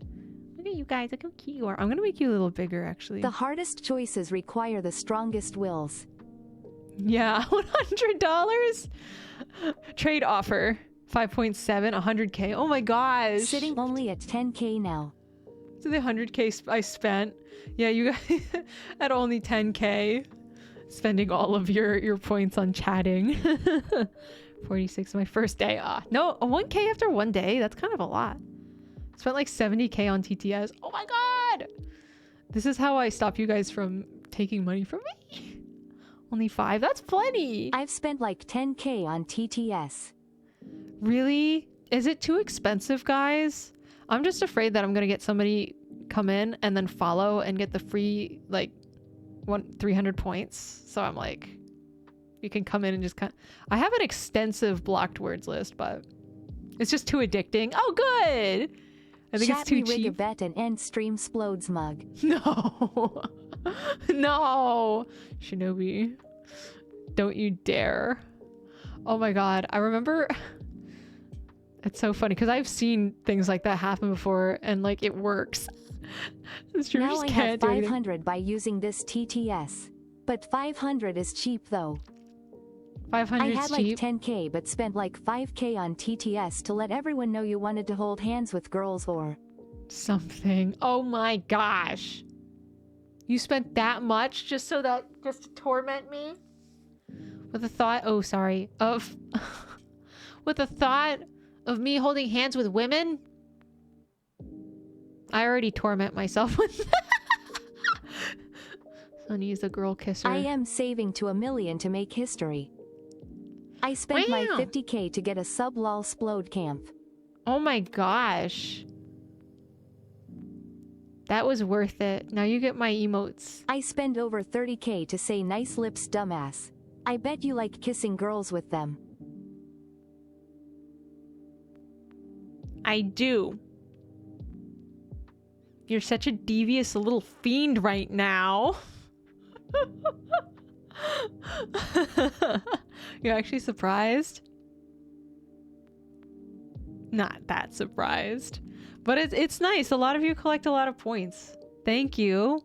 Look at you guys. Look how cute you are. I'm gonna make you a little bigger, actually. The hardest choices require the strongest wills. Yeah, $100. Trade offer 5.7, 100K. Oh my gosh. Sitting only at 10K now. So the 100K I spent. Yeah, you guys at only 10K. Spending all of your points on chatting. 46 my first day. No, 1K after one day. That's kind of a lot. Spent like 70K on TTS. Oh my god. This is how I stop you guys from taking money from me. Only 5. That's plenty. I've spent like 10K on TTS. Really? Is it too expensive, guys? I'm just afraid that I'm gonna get somebody come in and then follow and get the free like 300 points. So I'm like, you can come in and just I have an extensive blocked words list, but it's just too addicting. Oh, good. I think it's too cheap. Bet and end stream splodes mug. No. No. Shinobi. Don't you dare. Oh my god. I remember. It's so funny because I've seen things like that happen before and like it works. Now I have 500 by using this TTS. But 500 is cheap though. 500 I is had like cheap. 10K but spent like 5K on TTS to let everyone know you wanted to hold hands with girls or something. Oh my gosh. You spent that much just to torment me? With the thought, oh sorry, of with the thought of me holding hands with women? I already torment myself with that. Sunny's a girl kisser. I am saving to 1 million to make history. I spent my 50K to get a sub lol splode camp. Oh my gosh. That was worth it. Now you get my emotes. I spend over 30K to say nice lips dumbass. I bet you like kissing girls with them. I do. You're such a devious little fiend right now. You're actually surprised? Not that surprised. But it's nice. A lot of you collect a lot of points. Thank you.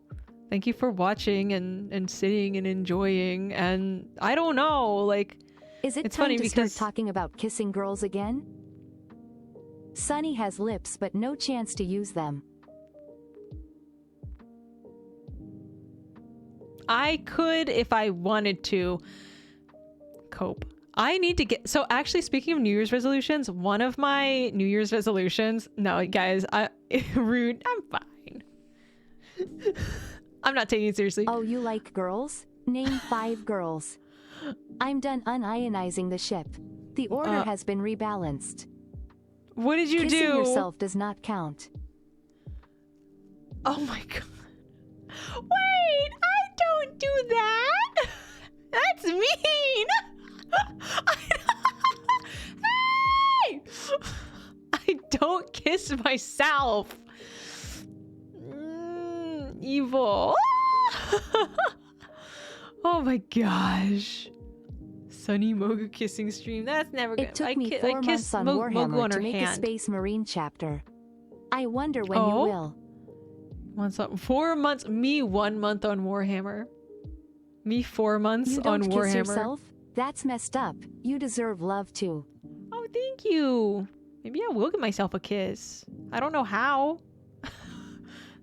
Thank you for watching and sitting and enjoying. And I don't know, like... Is it it's time funny to because... start talking about kissing girls again? Sunny has lips but no chance to use them. I could if I wanted to cope. I need to get... So actually, speaking of New Year's resolutions, one of my New Year's resolutions... No, guys, rude. I'm fine. I'm not taking it seriously. Oh, you like girls? Name 5 girls. I'm done unionizing the ship. The order has been rebalanced. What did you Kissing do? yourself does not count. Oh my god. Wait, I don't do that. That's mean. Hey! I don't kiss myself. Evil. Oh my gosh. Sunny Mogu kissing stream. That's never good. It took me 4 months on Warhammer to make a Space Marine chapter. I wonder when you will. 4 months. Me 1 month on Warhammer. Me 4 months on Warhammer. You don't kiss yourself? That's messed up. You deserve love too. Oh, thank you. Maybe I will give myself a kiss. I don't know how.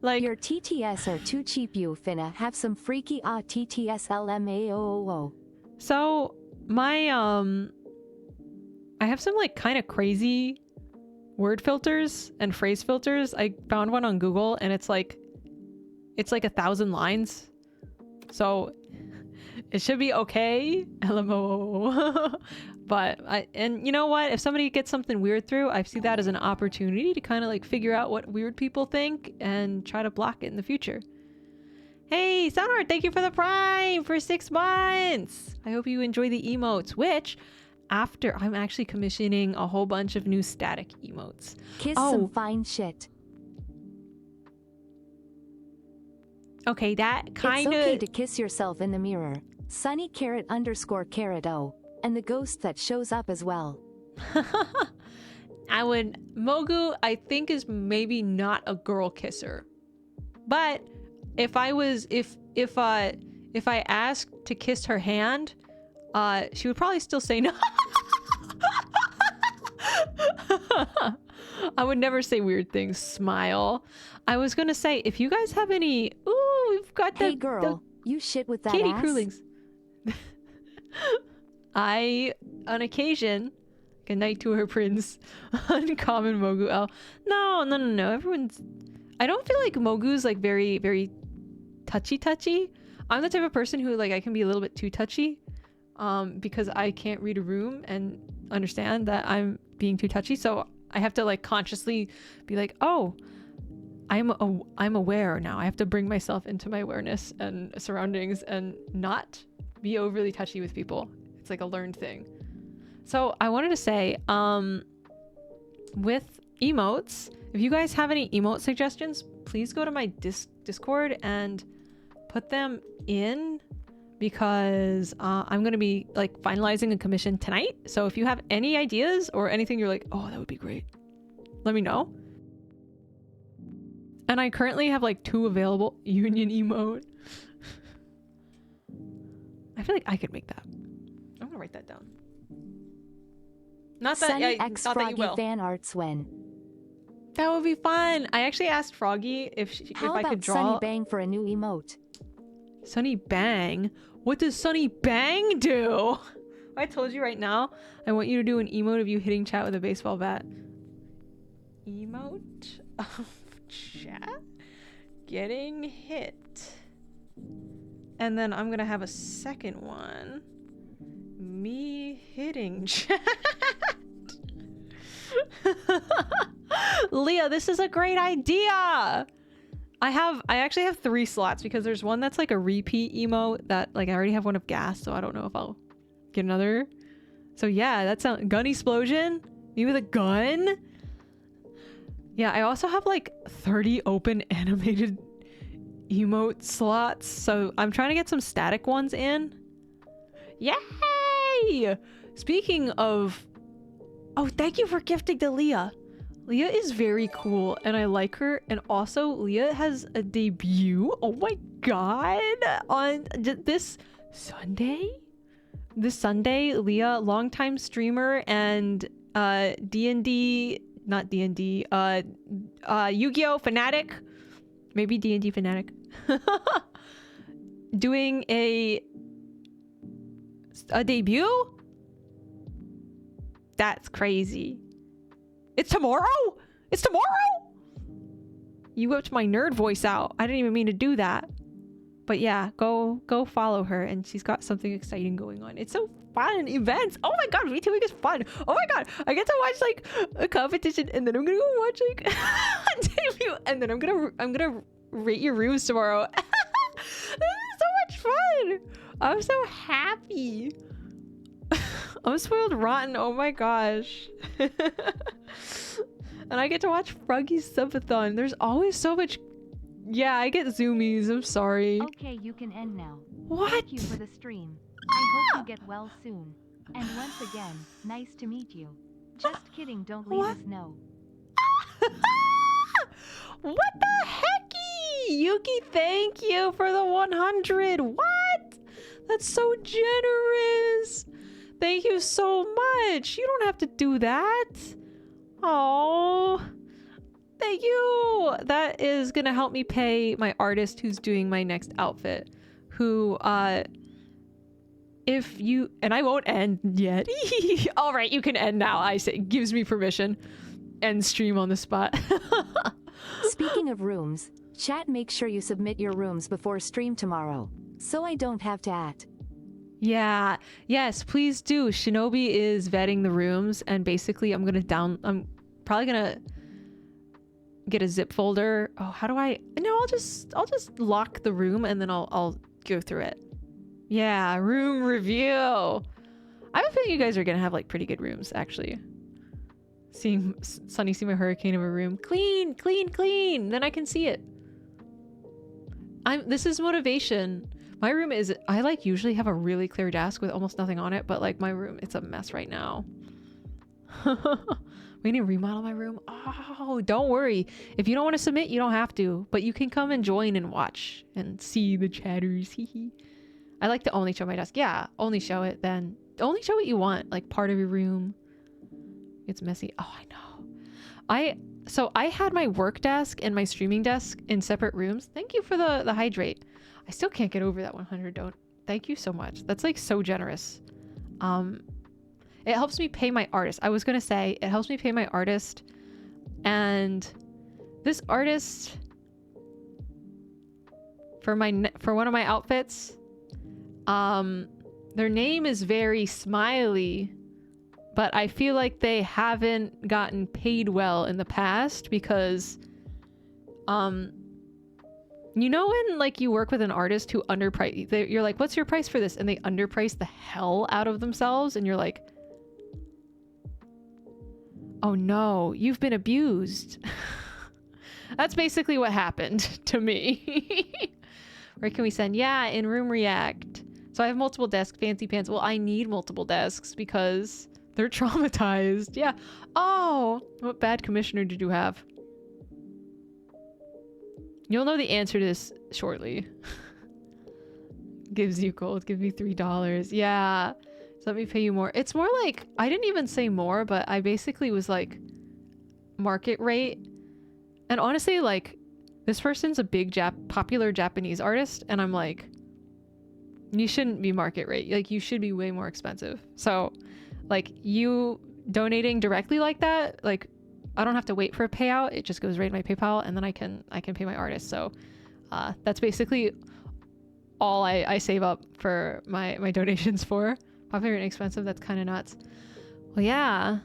Like your TTS are too cheap. You finna have some freaky TTS LMAOO. So my I have some like kind of crazy word filters and phrase filters. I found one on Google and it's like it's like 1,000 lines. So it should be okay. LMO. But and you know what? If somebody gets something weird through, I see that as an opportunity to kind of like figure out what weird people think and try to block it in the future. Hey, Soundheart, thank you for the Prime for 6 months. I hope you enjoy the emotes, which after I'm actually commissioning a whole bunch of new static emotes. Kiss some fine shit. Okay, that kind of... It's okay to kiss yourself in the mirror. Sunny __O. And the ghost that shows up as well. Mogu, I think, is maybe not a girl kisser. But if I asked to kiss her hand, she would probably still say no. I would never say weird things. Smile. I was gonna say, if you guys have any... Ooh, we've got the... Hey girl, you shit with that Katie ass? Krulings. On occasion, good night to her prince, uncommon Mogu L. No. Everyone's... I don't feel like Mogu's like very, very touchy. I'm the type of person who like I can be a little bit too touchy, because I can't read a room and understand that I'm being too touchy. So I have to like consciously be like, oh, I'm aware now. I have to bring myself into my awareness and surroundings and not be overly touchy with people. It's like a learned thing. So I wanted to say, with emotes, if you guys have any emote suggestions, please go to my Discord and put them in, because I'm going to be like finalizing a commission tonight. So if you have any ideas or anything you're like, oh, that would be great, let me know. And I currently have like 2 available. Union emote. I feel like I could make that. I'm gonna write that down. Not that, Sunny not X that you Froggy will. fan arts when. That would be fun. I actually asked Froggy if I could draw. Sunny Bang for a new emote? Sunny Bang? What does Sunny Bang do? I told you right now. I want you to do an emote of you hitting chat with a baseball bat. Emote of chat getting hit. And then I'm gonna have a second one. Me hitting chat. Leah, this is a great idea. I actually have 3 slots, because there's one that's like a repeat emote that like I already have one of gas, so I don't know if I'll get another. So yeah, that sounds... Gun explosion? Me with a gun? Yeah, I also have like 30 open animated emote slots, so I'm trying to get some static ones in. Yay! Speaking of... Oh, thank you for gifting to Leah. Leah is very cool and I like her, and also Leah has a debut, oh my god, on this Sunday? This Sunday, Leah, longtime streamer and D&D, not D&D, Yu-Gi-Oh! Fanatic, maybe D&D Fanatic, doing a debut? That's crazy. It's tomorrow? It's tomorrow? You whipped my nerd voice out. I didn't even mean to do that. But yeah, go follow her, and she's got something exciting going on. It's so fun. Events. Oh my god, VTubing is fun. Oh my god, I get to watch like a competition, and then I'm gonna go watch like a debut, and then I'm gonna rate your rooms tomorrow. This is so much fun. I'm so happy. I'm spoiled rotten. Oh my gosh. And I get to watch Froggy's subathon. There's always so much. Yeah, I get zoomies. I'm sorry. Okay, you can end now. What? Thank you for the stream. I hope you get well soon. And once again, nice to meet you. Just kidding, don't leave us know. What the hecky? Yuki, thank you for the 100. What? That's so generous. Thank you so much. You don't have to do that. Oh, thank you. That is gonna help me pay my artist who's doing my next outfit, who if you... And I won't end yet. All right, you can end now. I say, gives me permission. End stream on the spot. Speaking of rooms, Chat, make sure you submit your rooms before stream tomorrow, so I don't have to act. Yeah. Yes, please do. Shinobi is vetting the rooms, and basically I'm probably gonna get a zip folder. Oh, how do I? No, I'll just lock the room and then I'll go through it. Yeah, room review. I have a feeling you guys are gonna have like pretty good rooms actually. Seeing Sunny see my hurricane of a room. Clean, clean, clean. Then I can see it. This is motivation. My room is, I like usually have a really clear desk with almost nothing on it, but like my room, it's a mess right now. We need to remodel my room. Oh, don't worry. If you don't want to submit, you don't have to, but you can come and join and watch and see the chatters. I like to only show my desk. Yeah, only show it then. Only show what you want, like part of your room. It's messy. Oh, I know. So I had my work desk and my streaming desk in separate rooms. Thank you for the hydrate. I still can't get over that 100. Thank you so much. That's like so generous. It helps me pay my artist. I was gonna say it helps me pay my artist, and this artist for one of my outfits, their name is very smiley, but I feel like they haven't gotten paid well in the past because you know when like you work with an artist who you're like, what's your price for this? And they underprice the hell out of themselves, and you're like, oh no, you've been abused. That's basically what happened to me. Where can we send? Yeah, in room react. So I have multiple desks, fancy pants. Well, I need multiple desks because they're traumatized. Yeah. Oh, what bad commissioner did you have? You'll know the answer to this shortly. Gives you gold. Give me $3. Yeah. So let me pay you more. It's more like, I didn't even say more, but I basically was like market rate. And honestly, like this person's a big popular Japanese artist. And I'm like, you shouldn't be market rate. Like you should be way more expensive. So like you donating directly like that, like I don't have to wait for a payout. It just goes right in my PayPal, and then I can pay my artist. So that's basically all I save up for my donations for. Popular and expensive, that's kind of nuts. Well, yeah.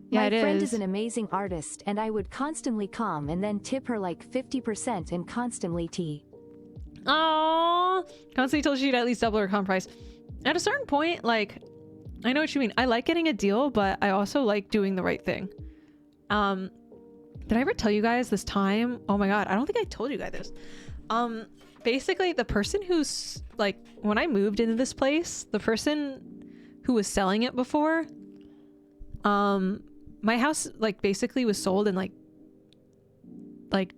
Yeah, My friend is an amazing artist, and I would constantly come and then tip her like 50% and constantly tea. Aww. Constantly told she'd at least double her comp price. At a certain point, like, I know what you mean. I like getting a deal, but I also like doing the right thing. Did I ever tell you guys this time? Oh my god, I don't think I told you guys this. Basically, the person who's like, when I moved into this place, the person who was selling it before, my house like basically was sold in like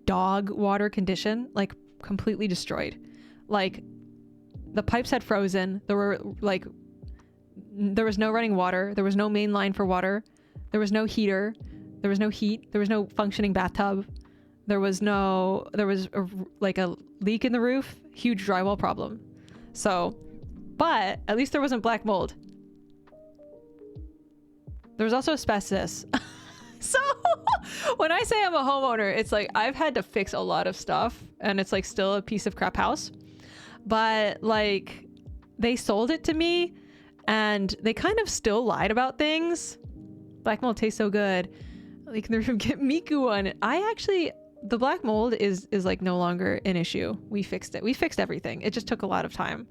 dog water condition, like completely destroyed. Like the pipes had frozen. There was no running water. There was no main line for water. There was no heater. There was no heat. There was no functioning bathtub. There was a leak in the roof. Huge drywall problem. So, but at least there wasn't black mold. There was also asbestos. So when I say I'm a homeowner, it's like I've had to fix a lot of stuff, and it's like still a piece of crap house. But like they sold it to me, and they kind of still lied about things. Black mold tastes so good. Like in the room, get Miku one. The black mold is like no longer an issue. We fixed it. We fixed everything. It just took a lot of time.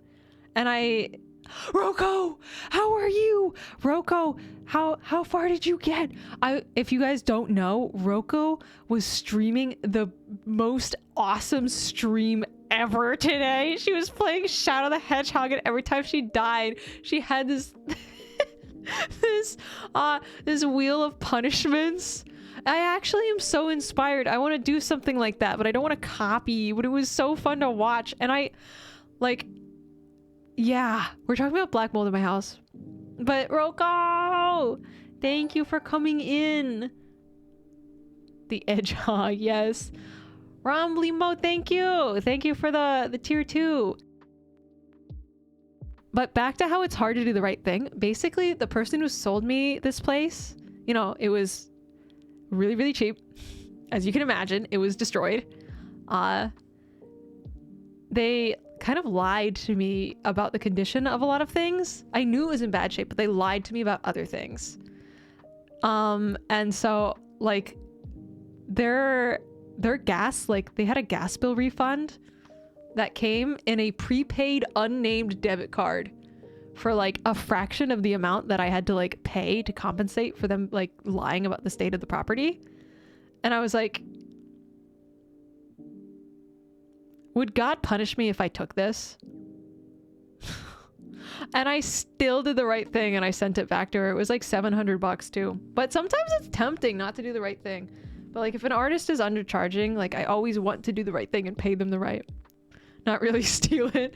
And Roko, how are you? Roko, how far did you get? If you guys don't know, Roko was streaming the most awesome stream ever today. She was playing Shadow the Hedgehog, and every time she died, she had this this wheel of punishments. I actually am so inspired. I want to do something like that, but I don't want to copy. But it was so fun to watch, and yeah, we're talking about black mold in my house. But Roko, thank you for coming in. The Edgehog, yes. Romblimo, thank you. Thank you for the tier 2. But back to how it's hard to do the right thing. Basically, the person who sold me this place, you know, it was really, really cheap. As you can imagine, it was destroyed. they kind of lied to me about the condition of a lot of things. I knew it was in bad shape, but they lied to me about other things. And so like their gas, like they had a gas bill refund that came in a prepaid unnamed debit card for like a fraction of the amount that I had to like pay to compensate for them like lying about the state of the property. And I was like, would God punish me if I took this? And I still did the right thing and I sent it back to her. It was like $700 too. But sometimes it's tempting not to do the right thing. But like if an artist is undercharging, like I always want to do the right thing and pay them the right. Not really steal it.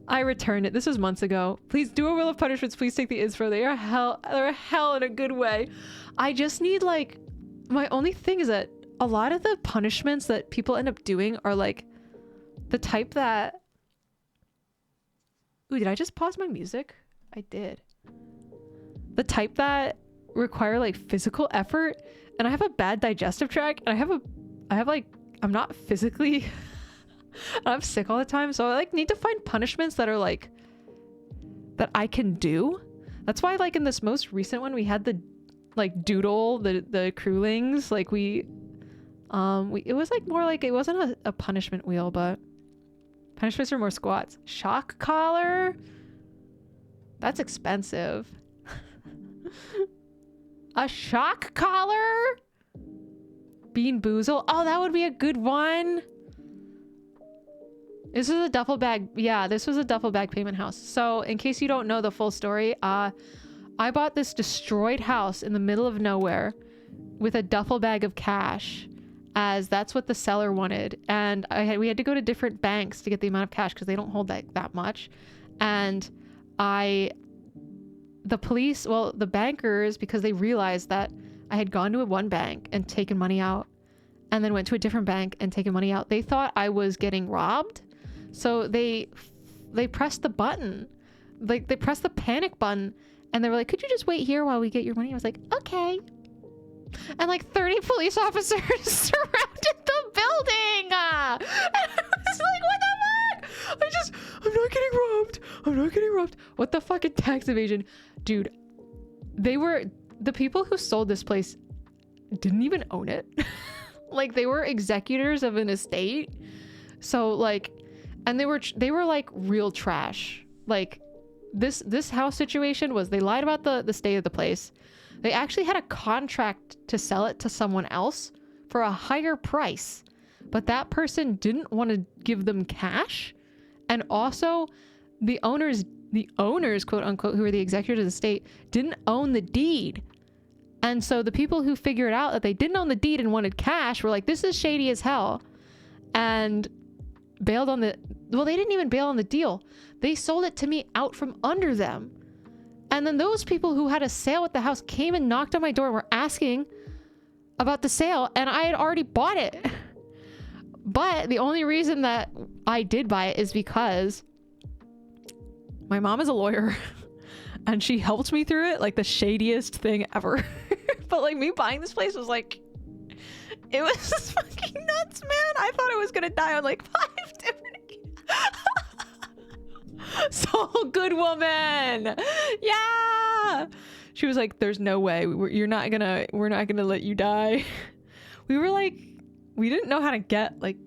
I returned it. This was months ago. Please do a wheel of punishments. Please take the inspo. They're hell in a good way. I just need like, my only thing is that a lot of the punishments that people end up doing are like the type that... Ooh, did I just pause my music? I did. The type that require like physical effort, and I have a bad digestive tract, and I'm not physically I'm sick all the time, so I like need to find punishments that are like that I can do. That's why like in this most recent one we had the like doodle the crewlings, like we it was like more like, it wasn't a punishment wheel, but punishments are more squats. Shock collar, that's expensive. A shock collar, bean boozle, oh that would be a good one. This is a duffel bag. Yeah, this was a duffel bag payment house. So in case you don't know the full story, I bought this destroyed house in the middle of nowhere with a duffel bag of cash, as that's what the seller wanted. And we had to go to different banks to get the amount of cash because they don't hold that much. And the police, well, the bankers, because they realized that I had gone to one bank and taken money out and then went to a different bank and taken money out, they thought I was getting robbed. So they pressed the button, like they pressed the panic button, and they were like, could you just wait here while we get your money? I was like, okay. And like 30 police officers surrounded the building. And I was like, what the fuck? I'm not getting robbed. I'm not getting robbed. What the fucking tax evasion? Dude, the people who sold this place didn't even own it. Like they were executors of an estate. So like, and they were like real trash. Like this house situation was, they lied about the state of the place. They actually had a contract to sell it to someone else for a higher price, but that person didn't want to give them cash. And also the owners, quote unquote, who were the executors of the estate, didn't own the deed. And so the people who figured out that they didn't own the deed and wanted cash were like, this is shady as hell. And bailed on they didn't even bail on the deal. They sold it to me out from under them. And then those people who had a sale at the house came and knocked on my door and were asking about the sale, and I had already bought it. But the only reason that I did buy it is because my mom is a lawyer and she helped me through it, like the shadiest thing ever. But like me buying this place was like, it was just fucking nuts, man. I thought I was gonna die on like 5 different So good woman. Yeah. She was like, there's no way we're not gonna let you die. We were like, we didn't know how to get, like,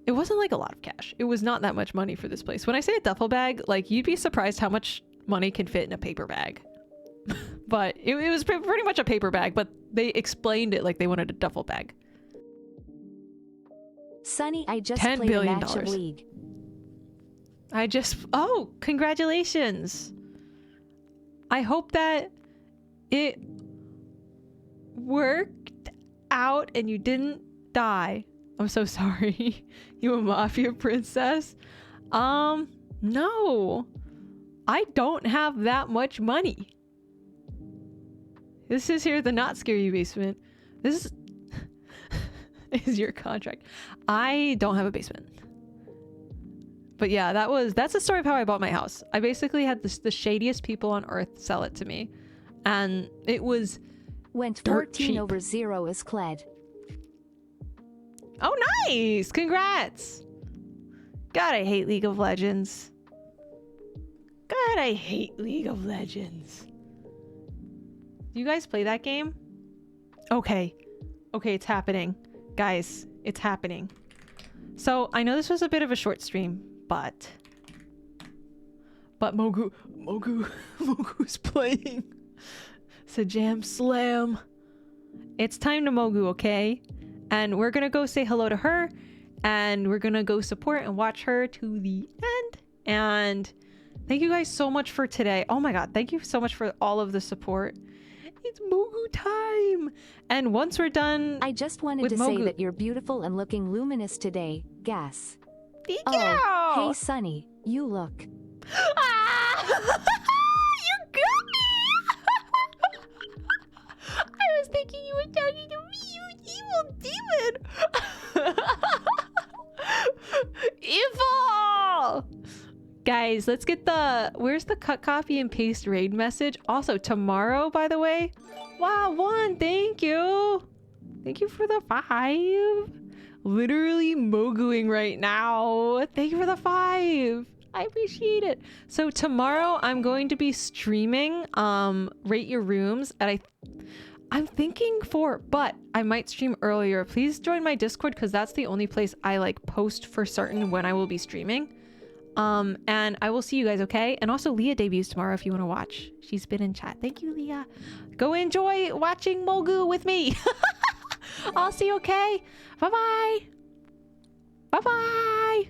it wasn't like a lot of cash. It was not that much money for this place. When I say a duffel bag, like you'd be surprised how much money can fit in a paper bag. But it was pretty much a paper bag, but they explained it like they wanted a duffel bag. Sunny, I just $10 played billion. a match of League. Oh, congratulations. I hope that it worked out and you didn't die. I'm so sorry. You a mafia princess? No. I don't have that much money. This is here the Not Scare You basement. This is your contract. I don't have a basement. But yeah, that's the story of how I bought my house. I basically had the shadiest people on earth sell it to me. And it was Went dirt 14 cheap. over 0 is Cled. Oh, nice. Congrats. God, I hate League of Legends. God, I hate League of Legends. Do you guys play that game? Okay. Okay, it's happening. Guys, it's happening. So, I know this was a bit of a short stream, but Mogu's playing. Sajam Slam. It's time to Mogu, okay? And we're gonna go say hello to her, and we're gonna go support and watch her to the end. And thank you guys so much for today. Oh my god, thank you so much for all of the support. It's Mogu time! And once we're done, I just wanted to say that you're beautiful and looking luminous today. Gas. Thank Oh, you! hey Sunny, you look. Ah! You got me! I was thinking you were talking to me, you evil demon! Evil! Guys, let's get the... Where's the cut, copy, and paste raid message? Also, tomorrow, by the way. Wow, 1, thank you. Thank you for the 5. Literally moguing right now. Thank you for the 5. I appreciate it. So tomorrow I'm going to be streaming Rate Your Rooms, and I'm thinking 4, but I might stream earlier. Please join my Discord because that's the only place I like post for certain when I will be streaming. And I will see you guys, okay? And also Leah debuts tomorrow if you want to watch. She's been in chat. Thank you, Leah. Go enjoy watching Mogu with me. I'll see you, okay? Bye-bye. Bye-bye.